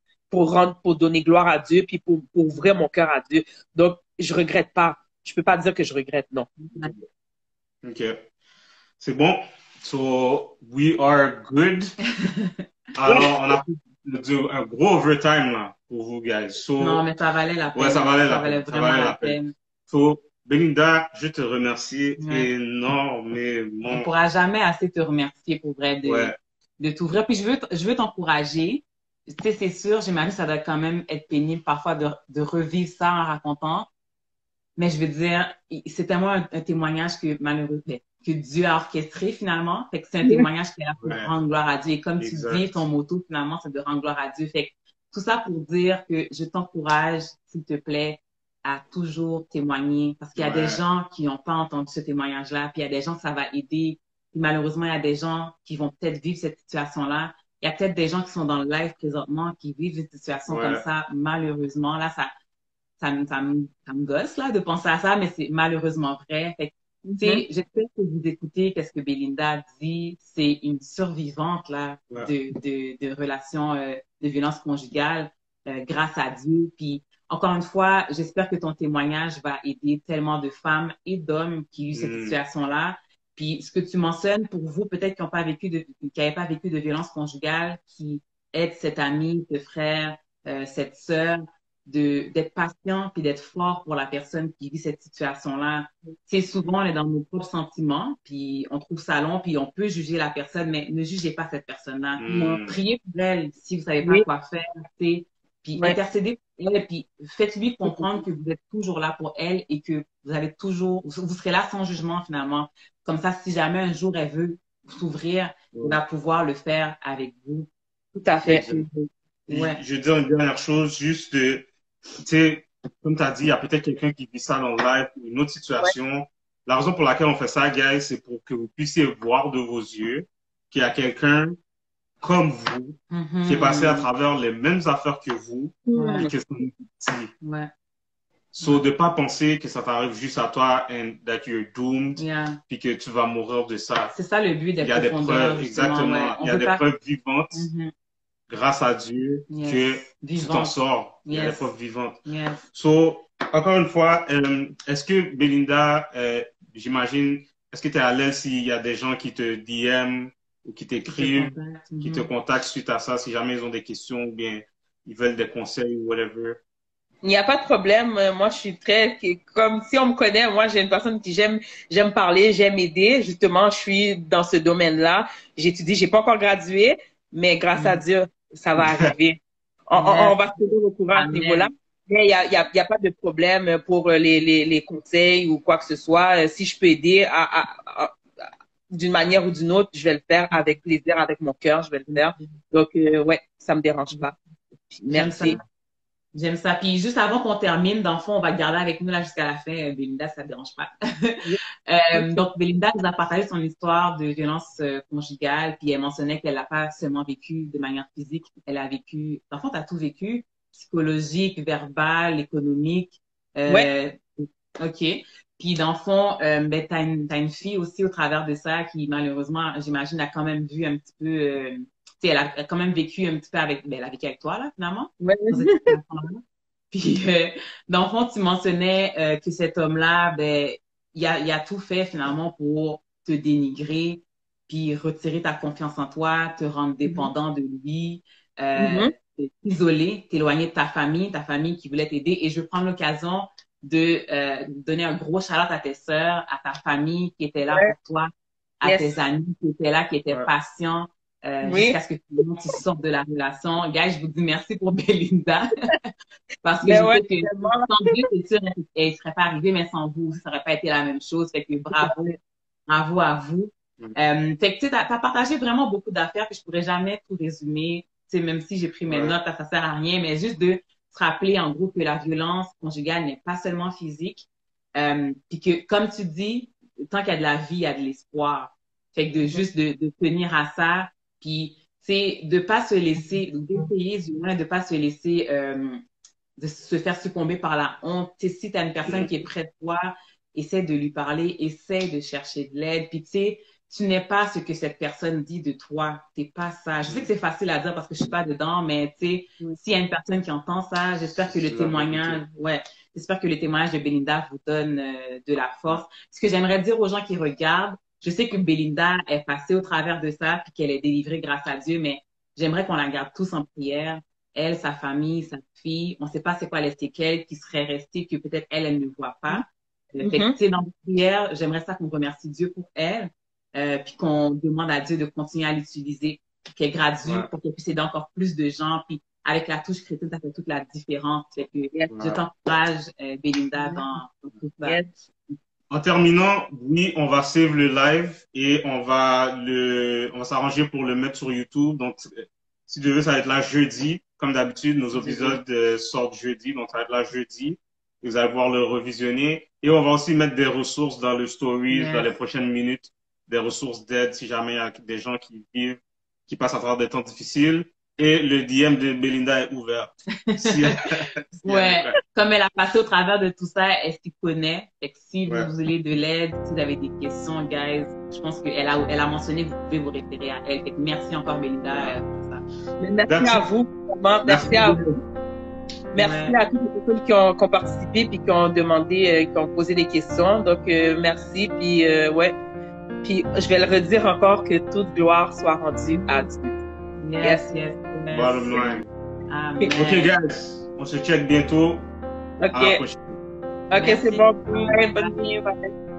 pour donner gloire à Dieu, puis pour ouvrir mon cœur à Dieu. Donc, je regrette pas. Je peux pas dire que je regrette, non. OK. C'est bon. So, we are good. Alors, on a un gros overtime, là, pour vous, guys. So, non, mais ça valait la peine. Ouais, ça valait vraiment la peine. So, Belinda, je te remercie énormément. On ne pourra jamais assez te remercier pour vrai de t'ouvrir. Puis je veux t'encourager. Tu sais, c'est sûr, j'imagine que ça doit quand même être pénible parfois de revivre ça en racontant. Mais je veux dire, c'est tellement un témoignage que malheureusement, que Dieu a orchestré finalement. Fait que c'est un témoignage qui est là pour rendre gloire à Dieu. Et comme tu dis, ton motto finalement, c'est de rendre gloire à Dieu. Fait que tout ça pour dire que je t'encourage, s'il te plaît, à toujours témoigner parce qu'il y a des gens qui n'ont pas entendu ce témoignage-là, puis il y a des gens que ça va aider. Puis malheureusement, il y a des gens qui vont peut-être vivre cette situation-là. Il y a peut-être des gens qui sont dans le live présentement qui vivent une situation comme ça. Malheureusement, là, ça me gosse là de penser à ça, mais c'est malheureusement vrai. Fait que, tu sais, j'espère que vous écoutez qu'est-ce que Belinda dit. C'est une survivante là de relations de violence conjugale grâce à Dieu. Puis encore une fois, j'espère que ton témoignage va aider tellement de femmes et d'hommes qui vivent cette situation-là. Puis ce que tu mentionnes pour vous, peut-être qui n'avaient pas vécu de violence conjugale, qui aident cet ami, ce frère, cette sœur, d'être patient puis d'être fort pour la personne qui vit cette situation-là. C'est souvent on est dans nos propres sentiments puis on trouve ça long puis on peut juger la personne, mais ne jugez pas cette personne-là. Priez pour elle si vous savez pas quoi faire, puis intercédez pour elle puis faites-lui comprendre que vous êtes toujours là pour elle et que vous serez là sans jugement finalement. Comme ça, si jamais un jour elle veut s'ouvrir, elle va pouvoir le faire avec vous. Tout à fait. Je dis une dernière chose, juste tu sais, comme tu as dit, il y a peut-être quelqu'un qui vit ça dans le live ou une autre situation. La raison pour laquelle on fait ça, guys, c'est pour que vous puissiez voir de vos yeux qu'il y a quelqu'un comme vous qui est passé à travers les mêmes affaires que vous et que c'est petit. So, de pas penser que ça t'arrive juste à toi and that you're doomed puis que tu vas mourir de ça. C'est ça le but des profondeurs. Il y a des preuves, exactement. Il y a des preuves vivantes. Grâce à Dieu que tu t'en sors. Il y a des preuves vivantes. So, encore une fois, est-ce que Belinda, j'imagine, est-ce que tu es à l'aise s'il y a des gens qui te DM ou qui t'écrivent, qui te contactent suite à ça, si jamais ils ont des questions ou bien ils veulent des conseils ou whatever? Il n'y a pas de problème. Moi, je suis comme si on me connaît, moi, j'ai une personne qui j'aime parler, j'aime aider. Justement, je suis dans ce domaine-là. J'étudie, j'ai pas encore gradué, mais grâce à Dieu, ça va arriver. On va se tenir au courant à ce niveau-là. Mais il y a pas de problème pour les conseils ou quoi que ce soit. Si je peux aider d'une manière ou d'une autre, je vais le faire avec plaisir, avec mon cœur, je vais le faire. Donc, ouais, ça me dérange pas. Merci. J'aime ça. Puis juste avant qu'on termine, dans le fond, on va le garder avec nous là jusqu'à la fin. Belinda, ça ne dérange pas. Donc, Belinda nous a partagé son histoire de violence conjugale. Puis elle mentionnait qu'elle n'a pas seulement vécu de manière physique. Elle a vécu, dans le fond, tu as tout vécu. Psychologique, verbal, économique. OK. Puis dans le fond, ben, t'as une fille aussi au travers de ça qui, malheureusement, j'imagine, a quand même vu un petit peu... elle a quand même vécu un petit peu avec, ben, elle a vécu avec toi, là, finalement. Puis, dans le fond, tu mentionnais que cet homme-là, ben, il a tout fait, finalement, pour te dénigrer, puis retirer ta confiance en toi, te rendre dépendant de lui, t'isoler, t'éloigner de ta famille qui voulait t'aider. Et je veux prendre l'occasion de donner un gros shout-out à tes sœurs, à ta famille qui était là pour toi, à tes amis qui étaient là, qui étaient patients, jusqu'à ce que tu sortes de la relation. Gars, je vous dis merci pour Belinda. Parce que je sais que sans Dieu, c'est sûr, elle ne serait pas arrivée, mais sans vous, ça n'aurait pas été la même chose. Fait que bravo à vous. Fait que tu sais, t'as partagé vraiment beaucoup d'affaires, puis je pourrais jamais tout résumer. Tu sais, même si j'ai pris mes notes, ça sert à rien, mais juste de se rappeler en gros que la violence conjugale n'est pas seulement physique, puis que comme tu dis, tant qu'il y a de la vie, il y a de l'espoir. Fait que juste de tenir à ça, puis c'est de pas se laisser, d'essayer du moins de pas se laisser de se faire succomber par la honte. Tu sais, si tu as une personne qui est près de toi, essaie de lui parler, essaie de chercher de l'aide, puis tu sais, tu n'es pas ce que cette personne dit de toi. T'es pas ça. Je sais que c'est facile à dire parce que je suis pas dedans, mais tu sais, s'il y a une personne qui entend ça, j'espère que le témoignage, j'espère que le témoignage de Belinda vous donne de la force. Ce que j'aimerais dire aux gens qui regardent, je sais que Belinda est passée au travers de ça puis qu'elle est délivrée grâce à Dieu, mais j'aimerais qu'on la garde tous en prière. Elle, sa famille, sa fille, on sait pas c'est quoi les séquelles qui seraient restées que peut-être elle ne voit pas. Fait que, tu sais, dans la prière, j'aimerais ça qu'on remercie Dieu pour elle. Puis qu'on demande à Dieu de continuer à l'utiliser, qu'elle gradue pour qu'elle puisse aider encore plus de gens. Puis avec la touche chrétienne, ça fait toute la différence. Fait que je t'encourage, Belinda, dans tout ça. En terminant, oui, on va save le live et on va s'arranger pour le mettre sur YouTube. Donc, si tu veux, ça va être là jeudi. comme d'habitude, nos épisodes sortent jeudi, donc ça va être là jeudi. Vous allez pouvoir le revisionner. Et on va aussi mettre des ressources dans le stories, dans les prochaines minutes, des ressources d'aide si jamais il y a des gens qui vivent, qui passent à travers des temps difficiles. Et le DM de Belinda est ouvert. Ouais, comme elle a passé au travers de tout ça, elle s'y connaît. Fait que si vous voulez de l'aide, si vous avez des questions, guys, je pense qu'elle a mentionné que vous pouvez vous référer à elle. Fait que merci encore, Belinda, pour ça. Merci à vous. Merci à vous. Merci à toutes les personnes qui ont participé puis qui ont demandé, qui ont posé des questions. Donc, merci. Puis, Puis, je vais le redire encore que toute gloire soit rendue à Dieu. Yes. Bottom line. Amen. OK, guys. On se check bientôt. OK. À la prochaine. OK, c'est bon. Bonne nuit. Bye.